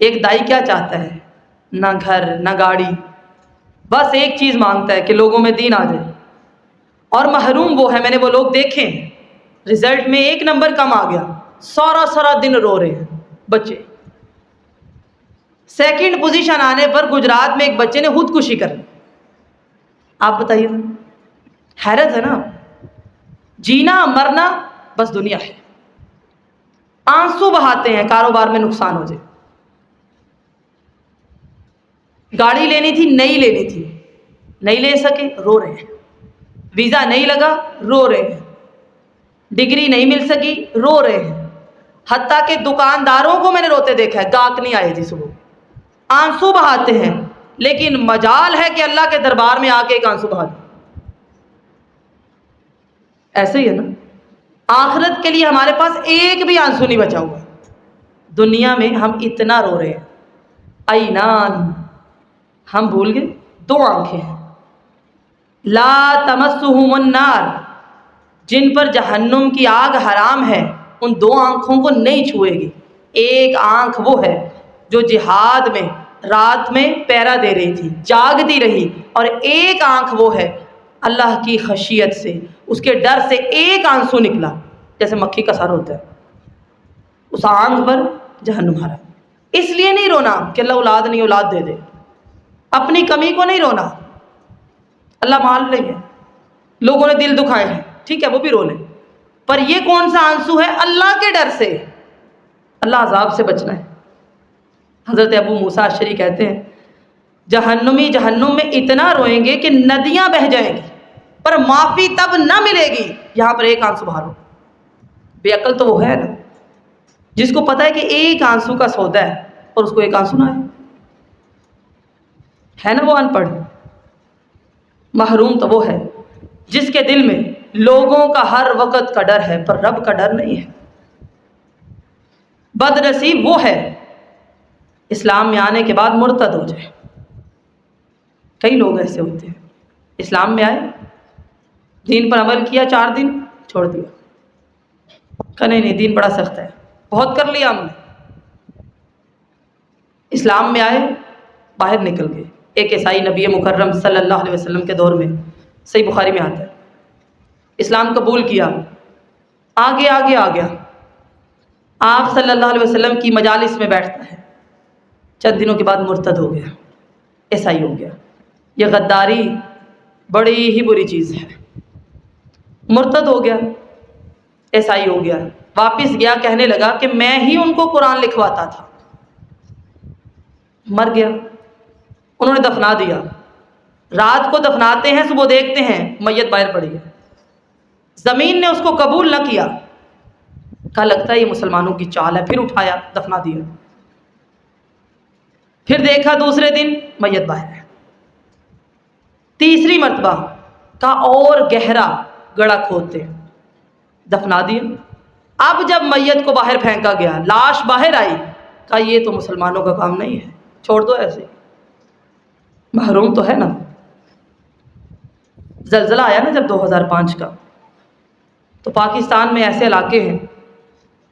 ایک دائی کیا چاہتا ہے؟ نہ گھر نہ گاڑی، بس ایک چیز مانگتا ہے کہ لوگوں میں دین آ جائے۔ اور محروم وہ ہے، میں نے وہ لوگ دیکھے ہیں، رزلٹ میں 1 نمبر کم آ گیا، سارا دن رو رہے ہیں بچے۔ سیکنڈ پوزیشن آنے پر گجرات میں ایک بچے نے خودکشی کر لی۔ آپ بتائیے، حیرت ہے نا؟ جینا مرنا بس دنیا ہے، آنسو بہاتے ہیں کاروبار میں نقصان ہو جائے۔ گاڑی لینی تھی، نہیں لینی تھی، نہیں لے سکے، رو رہے ہیں۔ ویزا نہیں لگا، رو رہے ہیں۔ ڈگری نہیں مل سکی، رو رہے ہیں۔ حتیٰ کہ دکانداروں کو میں نے روتے دیکھا ہے، گاہک نہیں آئے جی صبح، آنسو بہاتے ہیں۔ لیکن مجال ہے کہ اللہ کے دربار میں آ کے ایک آنسو بہا دیں۔ ایسے ہی ہے نا؟ آخرت کے لیے ہمارے پاس ایک بھی آنسو نہیں بچا ہوا۔ دنیا میں ہم اتنا رو رہے ہیں۔ عینان، ہم بھول گئے 2 آنکھیں ہیں، لا تمسہم النار، جن پر جہنم کی آگ حرام ہے، ان 2 آنکھوں کو نہیں چھوئے گی۔ ایک آنکھ وہ ہے جو جہاد میں رات میں پہرا دے رہی تھی، جاگتی رہی، اور ایک آنکھ وہ ہے اللہ کی خشیت سے، اس کے ڈر سے ایک آنسو نکلا جیسے مکھی کا سر ہوتا ہے، اس آنکھ پر جہنم حرام۔ اس لیے نہیں رونا کہ اللہ اولاد نہیں، اولاد دے دے، اپنی کمی کو نہیں رونا، اللہ مان لیں گے، لوگوں نے دل دکھائے ہیں، ٹھیک ہے وہ بھی رو لیں، پر یہ کون سا آنسو ہے؟ اللہ کے ڈر سے، اللہ عذاب سے بچنا ہے۔ حضرت ابو موسیٰ اشعری کہتے ہیں جہنمی جہنم میں اتنا روئیں گے کہ ندیاں بہہ جائیں گی، پر معافی تب نہ ملے گی یہاں پر ایک آنسو بہا رو۔ بے عقل تو وہ ہے نا جس کو پتا ہے کہ ایک آنسو کا سودا ہے اور اس کو ایک آنسو نہ ہے نا وہ ان پڑھ۔ محروم تو وہ ہے جس کے دل میں لوگوں کا ہر وقت کا ڈر ہے پر رب کا ڈر نہیں ہے۔ بد نصیب وہ ہے اسلام میں آنے کے بعد مرتد ہو جائے۔ کئی لوگ ایسے ہوتے ہیں، اسلام میں آئے، دین پر عمل کیا، 4 دن چھوڑ دیا، کہ نہیں دین بڑا سخت ہے، بہت کر لیا ہم نے۔ اسلام میں آئے، باہر نکل گئے۔ ایک عیسائی نبی مکرم صلی اللہ علیہ وسلم کے دور میں، صحیح بخاری میں آتا ہے، اسلام قبول کیا، آگے آ گیا، آپ صلی اللہ علیہ وسلم کی مجالس میں بیٹھتا ہے، چند دنوں کے بعد مرتد ہو گیا، عیسائی ہو گیا۔ یہ غداری بڑی ہی بری چیز ہے۔ مرتد ہو گیا، عیسائی ہو گیا، واپس گیا، کہنے لگا کہ میں ہی ان کو قرآن لکھواتا تھا، مر گیا۔ انہوں نے دفنا دیا، رات کو دفناتے ہیں، صبح دیکھتے ہیں میت باہر پڑی ہے، زمین نے اس کو قبول نہ کیا، کہا لگتا ہے یہ مسلمانوں کی چال ہے، پھر اٹھایا دفنا دیا، پھر دیکھا دوسرے دن میت باہر ہے، تیسری مرتبہ کہا اور گہرا گڑا کھودتے، دفنا دیا۔ اب جب میت کو باہر پھینکا گیا، لاش باہر آئی، کہا یہ تو مسلمانوں کا کام نہیں ہے، چھوڑ دو ایسے۔ محروم تو ہے نا۔ زلزلہ آیا نا جب 2005 کا، تو پاکستان میں ایسے علاقے ہیں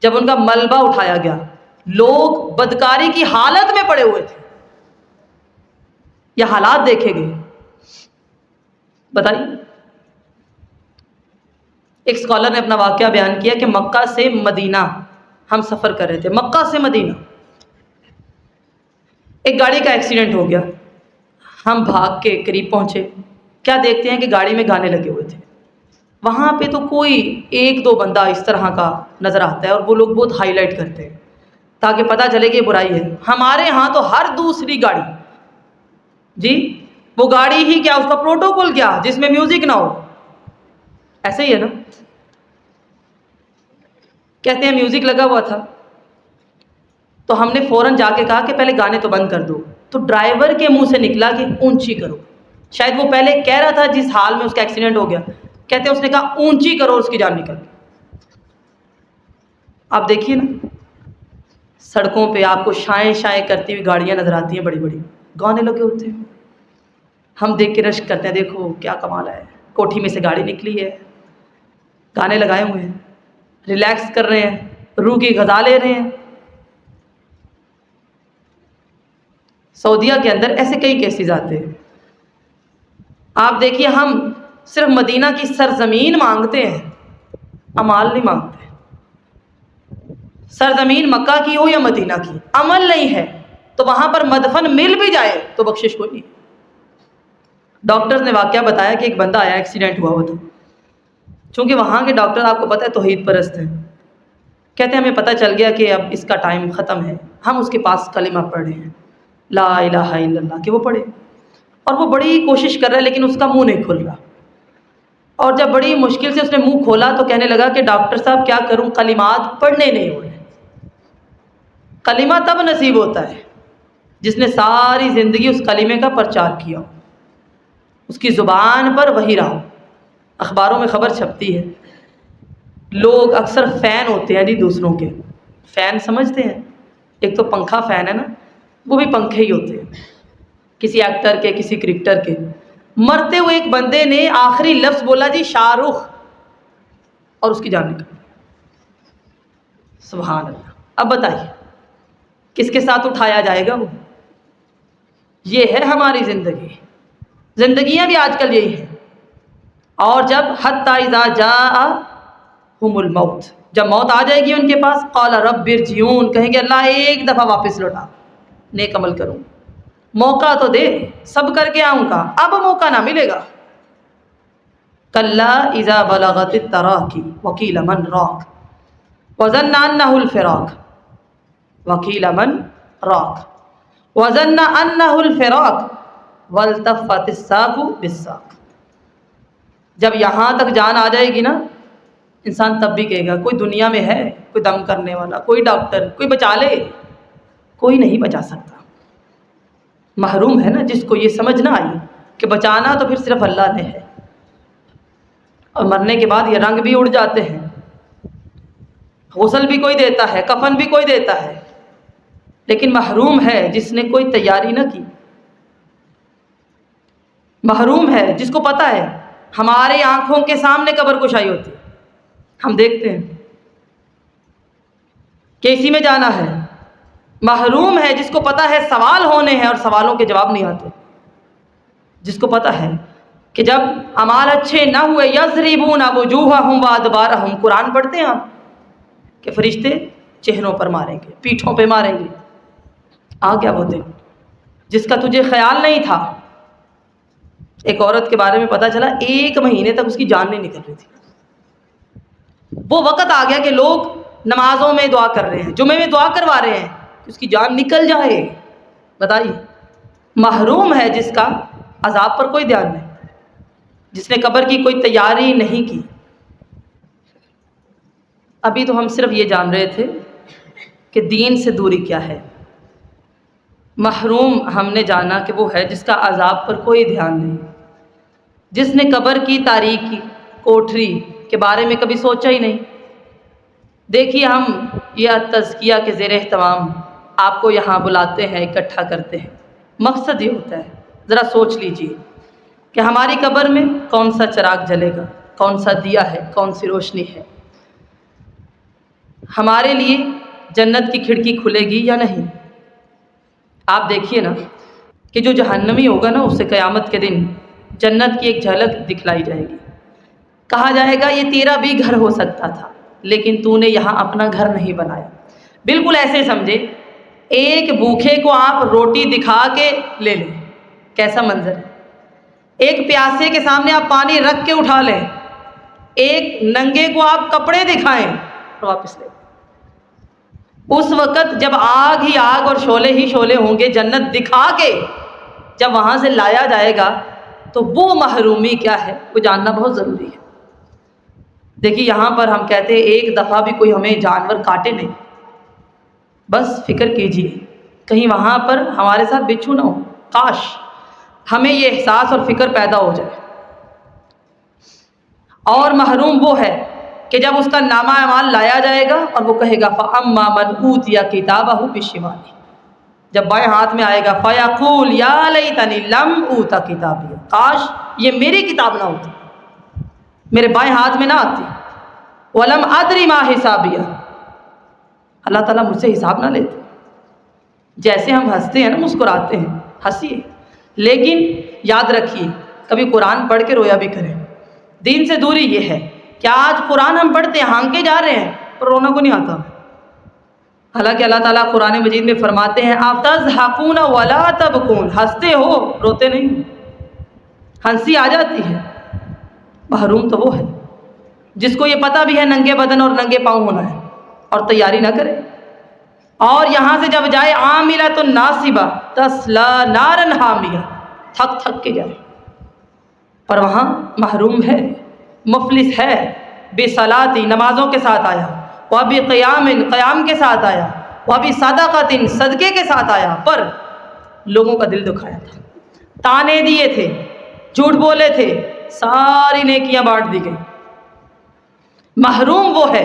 جب ان کا ملبہ اٹھایا گیا، لوگ بدکاری کی حالت میں پڑے ہوئے تھے، یہ حالات دیکھے گئے۔ بتائیے، ایک اسکالر نے اپنا واقعہ بیان کیا کہ مکہ سے مدینہ ہم سفر کر رہے تھے، مکہ سے مدینہ، ایک گاڑی کا ایکسیڈنٹ ہو گیا، ہم بھاگ کے قریب پہنچے، کیا دیکھتے ہیں کہ گاڑی میں گانے لگے ہوئے تھے۔ وہاں پہ تو کوئی 1-2 بندہ اس طرح کا نظر آتا ہے، اور وہ لوگ بہت ہائی لائٹ کرتے ہیں تاکہ پتہ چلے کہ یہ برائی ہے۔ ہمارے ہاں تو ہر دوسری گاڑی، جی وہ گاڑی ہی کیا، اس کا پروٹوکول کیا جس میں میوزک نہ ہو، ایسے ہی ہے نا۔ کہتے ہیں میوزک لگا ہوا تھا تو ہم نے فوراً جا کے کہا کہ پہلے گانے تو بند کر دو، تو ڈرائیور کے منہ سے نکلا کہ اونچی کرو۔ شاید وہ پہلے کہہ رہا تھا جس حال میں اس کا ایکسیڈنٹ ہو گیا، کہتے ہیں اس نے کہا اونچی کرو، اس کی جان نکل گئی۔ آپ دیکھیے نا، سڑکوں پہ آپ کو شائیں شائیں کرتی ہوئی گاڑیاں نظر آتی ہیں، بڑی بڑی گانے لگے ہوتے ہیں، ہم دیکھ کے رشک کرتے ہیں، دیکھو کیا کمال ہے، کوٹھی میں سے گاڑی نکلی ہے، گانے لگائے ہوئے ہیں، ریلیکس کر رہے ہیں، روح کی غذا لے رہے ہیں۔ سعودیہ کے اندر ایسے کئی کیسز آتے ہیں. آپ دیکھیے ہم صرف مدینہ کی سرزمین مانگتے ہیں، عمال نہیں مانگتے. سرزمین مکہ کی ہو یا مدینہ کی، عمل نہیں ہے تو وہاں پر مدفن مل بھی جائے تو بخشش کوئی نہیں. ڈاکٹرز نے واقعہ بتایا کہ ایک بندہ آیا، ایکسیڈنٹ ہوا تھا. چونکہ وہاں کے ڈاکٹر آپ کو پتہ ہے توحید پرست ہیں، کہتے ہیں ہمیں پتہ چل گیا کہ اب اس کا ٹائم ختم ہے، ہم اس کے پاس کلمہ پڑھ رہے ہیں لا الہ الا اللہ کہ وہ پڑھے. اور وہ بڑی کوشش کر رہا ہے لیکن اس کا منہ نہیں کھل رہا. اور جب بڑی مشکل سے اس نے منہ کھولا تو کہنے لگا کہ ڈاکٹر صاحب کیا کروں، کلمات پڑھنے نہیں ہو رہے. کلمہ تب نصیب ہوتا ہے جس نے ساری زندگی اس کلمے کا پرچار کیا ہو، اس کی زبان پر وہی رہا. اخباروں میں خبر چھپتی ہے، لوگ اکثر فین ہوتے ہیں جی دوسروں کے. فین سمجھتے ہیں؟ ایک تو پنکھا فین ہے نا، وہ بھی پنکھے ہی ہوتے ہیں، کسی ایکٹر کے، کسی کرکٹر کے. مرتے ہوئے ایک بندے نے آخری لفظ بولا جی شاہ رخ، اور اس کی جان نکل. سبحان اللہ. اب بتائیے کس کے ساتھ اٹھایا جائے گا وہ؟ یہ ہے ہماری زندگی. زندگیاں بھی آج کل یہی ہیں. اور جب حتی اذا جاءہم الموت، جب موت آ جائے گی ان کے پاس، قال رب ارجعون، کہیں گے اللہ ایک دفعہ واپس لوٹا، نیک عمل کروں، موقع تو دے، سب کر کے آؤں گا، اب موقع نہ ملے گا. کلا اذا بلغت التراقی وقیل من راق وظن انہ الفراق وقیل من راق وظن انہ الفراق والتفت الساق بالساق. جب یہاں تک جان آ جائے گی نا، انسان تب بھی کہے گا کوئی دنیا میں ہے، کوئی دم کرنے والا، کوئی ڈاکٹر، کوئی بچا لے. کوئی نہیں بچا سکتا. محروم ہے نا جس کو یہ سمجھ نہ آئی کہ بچانا تو پھر صرف اللہ نے ہے. اور مرنے کے بعد یہ رنگ بھی اڑ جاتے ہیں، غسل بھی کوئی دیتا ہے، کفن بھی کوئی دیتا ہے، لیکن محروم ہے جس نے کوئی تیاری نہ کی. محروم ہے جس کو پتہ ہے ہمارے آنکھوں کے سامنے قبر کشائی ہوتی ہے، ہم دیکھتے ہیں کہ اسی میں جانا ہے. محروم ہے جس کو پتہ ہے سوال ہونے ہیں اور سوالوں کے جواب نہیں آتے. جس کو پتہ ہے کہ جب اعمال اچھے نہ ہوئے یضربون وجوہہم وادبارہم، قرآن پڑھتے ہیں آپ کہ فرشتے چہروں پر ماریں گے، پیٹھوں پہ ماریں گے. آ گیا وہ دن جس کا تجھے خیال نہیں تھا. ایک عورت کے بارے میں پتہ چلا 1 مہینے تک اس کی جان نہیں نکل رہی تھی. وہ وقت آ گیا کہ لوگ نمازوں میں دعا کر رہے ہیں، جمعے میں دعا کروا رہے ہیں کہ اس کی جان نکل جائے. بتائیے محروم ہے جس کا عذاب پر کوئی دھیان نہیں، جس نے قبر کی کوئی تیاری نہیں کی. ابھی تو ہم صرف یہ جان رہے تھے کہ دین سے دوری کیا ہے. محروم ہم نے جانا کہ وہ ہے جس کا عذاب پر کوئی دھیان نہیں، جس نے قبر کی تاریکی کوٹھری کے بارے میں کبھی سوچا ہی نہیں. دیکھیے ہم یہ تزکیہ کے زیر اہتمام آپ کو یہاں بلاتے ہیں، اکٹھا کرتے ہیں. مقصد یہ ہوتا ہے ذرا سوچ لیجئے کہ ہماری قبر میں کون سا چراغ جلے گا، کون سا دیا ہے، کون سی روشنی ہے. ہمارے لیے جنت کی کھڑکی کھلے گی یا نہیں. آپ دیکھیے نا کہ جو جہنمی ہوگا نا اسے قیامت کے دن جنت کی ایک جھلک دکھلائی جائے گی. کہا جائے گا یہ تیرا بھی گھر ہو سکتا تھا لیکن تو نے یہاں اپنا گھر نہیں بنایا. بالکل ایسے سمجھے ایک بھوکے کو آپ روٹی دکھا کے لے لیں، کیسا منظر ہے. ایک پیاسے کے سامنے آپ پانی رکھ کے اٹھا لیں، ایک ننگے کو آپ کپڑے دکھائیں اور واپس لیں. اس وقت جب آگ ہی آگ اور شعلے ہی شعلے ہوں گے، جنت دکھا کے جب وہاں سے لایا جائے گا تو وہ محرومی کیا ہے وہ جاننا بہت ضروری ہے. دیکھیے یہاں پر ہم کہتے ہیں ایک دفعہ بھی کوئی ہمیں جانور کاٹے نہیں. بس فکر کیجیے کہیں وہاں پر ہمارے ساتھ بچھو نہ ہو. کاش ہمیں یہ احساس اور فکر پیدا ہو جائے. اور محروم وہ ہے کہ جب اس کا نامہ اعمال لایا جائے گا اور وہ کہے گا فَأَمَّا مَنْ أُوتِيَ كِتَابَهُ بِشِمَالِهِ، جب بائیں ہاتھ میں آئے گا فَيَقُولُ يَا لَيْتَنِي لَمْ أُوتَ كِتَابِيَهْ، کاش یہ میری کتاب نہ ہوتی، میرے بائیں ہاتھ میں نہ آتی. وَلَمْ أَدْرِ مَا حِسَابِيَهْ، اللہ تعالیٰ مجھ سے حساب نہ لیتے. جیسے ہم ہنستے ہیں نا، مسکراتے ہیں، ہنسیے، لیکن یاد رکھیے کبھی قرآن پڑھ کے رویا بھی کریں۔ دین سے دوری یہ ہے کہ آج قرآن ہم پڑھتے ہیں، ہانکے جا رہے ہیں، پر رونا کو نہیں آتا۔ حالانکہ اللہ تعالیٰ قرآن مجید میں فرماتے ہیں اَتَضْحَكُونَ وَلَا تَبْكُونَ، ہنستے ہو روتے نہیں، ہنسی آ جاتی ہے۔ محروم تو وہ ہے جس کو یہ پتہ بھی ہے ننگے بدن اور ننگے پاؤں ہونا ہے اور تیاری نہ کرے، اور یہاں سے جب جائے عاملۃ ناصبہ تَصْلَىٰ نَارًا حامیہ، تھک کے جائے، پر وہاں محروم ہے، مفلس ہے، بے صلاتی، نمازوں کے ساتھ آیا، وَبِقِيَامٍ، قیام کے ساتھ آیا، وَبِصَدَقَةٍ، صدقے کے ساتھ آیا، پر لوگوں کا دل دکھایا تھا، تانے دیے تھے، جھوٹ بولے تھے، ساری نیکیاں بانٹ دی گئی۔ محروم وہ ہے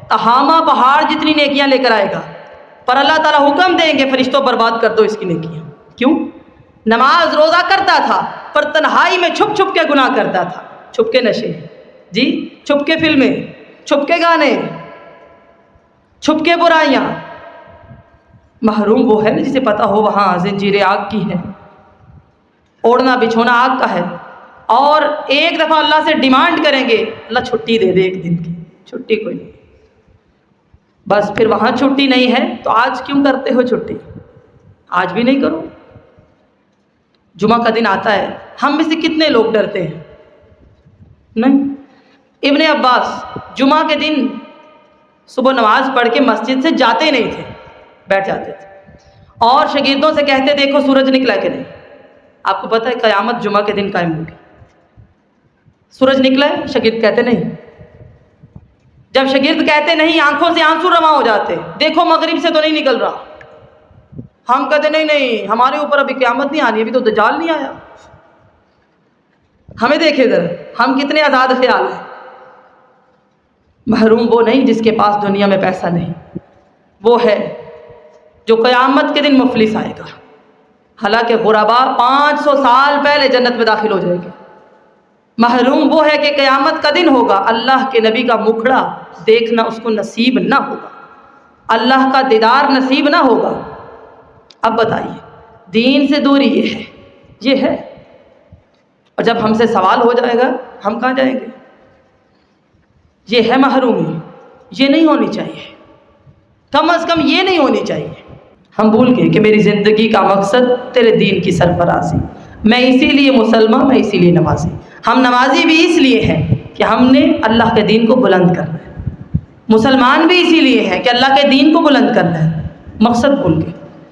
تہامہ پہاڑ جتنی نیکیاں لے کر آئے گا، پر اللہ تعالیٰ حکم دیں گے فرشتوں برباد کر دو اس کی نیکیاں۔ کیوں؟ نماز روزہ کرتا تھا پر تنہائی میں چھپ چھپ کے گناہ کرتا تھا، چھپ کے نشے، جی، چھپ کے فلمیں، چھپ کے گانے، چھپ کے برائیاں۔ محروم وہ ہے جسے پتہ ہو وہاں زنجیر آگ کی ہے، اوڑھنا بچھونا آگ کا ہے، اور ایک دفعہ اللہ سے ڈیمانڈ کریں گے اللہ چھٹی دے دے، ایک دن کی چھٹی کوئی نہیں، بس پھر وہاں چھٹی نہیں ہے تو آج کیوں کرتے ہو چھٹی؟ آج بھی نہیں کرو۔ جمعہ کا دن آتا ہے، ہم میں سے کتنے لوگ ڈرتے ہیں؟ نہیں۔ ابن عباس جمعہ کے دن صبح نماز پڑھ کے مسجد سے جاتے نہیں تھے، بیٹھ جاتے تھے، اور شاگردوں سے کہتے دیکھو سورج نکلا کہ نہیں۔ آپ کو پتہ ہے قیامت جمعہ کے دن قائم ہوگی۔ سورج نکلا ہے، شاگرد کہتے نہیں۔ جب شاگرد کہتے نہیں، آنکھوں سے آنسو رواں ہو جاتے، دیکھو مغرب سے تو نہیں نکل رہا۔ ہم کہتے نہیں، ہمارے اوپر ابھی قیامت نہیں آنی، ابھی تو دجال نہیں آیا۔ ہمیں دیکھے ذرا، ہم کتنے آزاد خیال ہیں۔ محروم وہ نہیں جس کے پاس دنیا میں پیسہ نہیں، وہ ہے جو قیامت کے دن مفلس آئے گا۔ حالانکہ غربا 500 سال پہلے جنت میں داخل ہو جائے گے۔ محروم وہ ہے کہ قیامت کا دن ہوگا، اللہ کے نبی کا مکھڑا دیکھنا اس کو نصیب نہ ہوگا، اللہ کا دیدار نصیب نہ ہوگا۔ اب بتائیے، دین سے دوری یہ ہے، اور جب ہم سے سوال ہو جائے گا ہم کہاں جائیں گے؟ یہ ہے محرومی، یہ نہیں ہونی چاہیے، کم از کم یہ نہیں ہونی چاہیے۔ ہم بھول گئے کہ میری زندگی کا مقصد تیرے دین کی سرفرازی، میں اسی لیے مسلمان، میں اسی لیے نمازی۔ ہم نمازی بھی اس لیے ہیں کہ ہم نے اللہ کے دین کو بلند کرنا ہے، مسلمان بھی اسی لیے ہے کہ اللہ کے دین کو بلند کرنا ہے، مقصد بھول گئے۔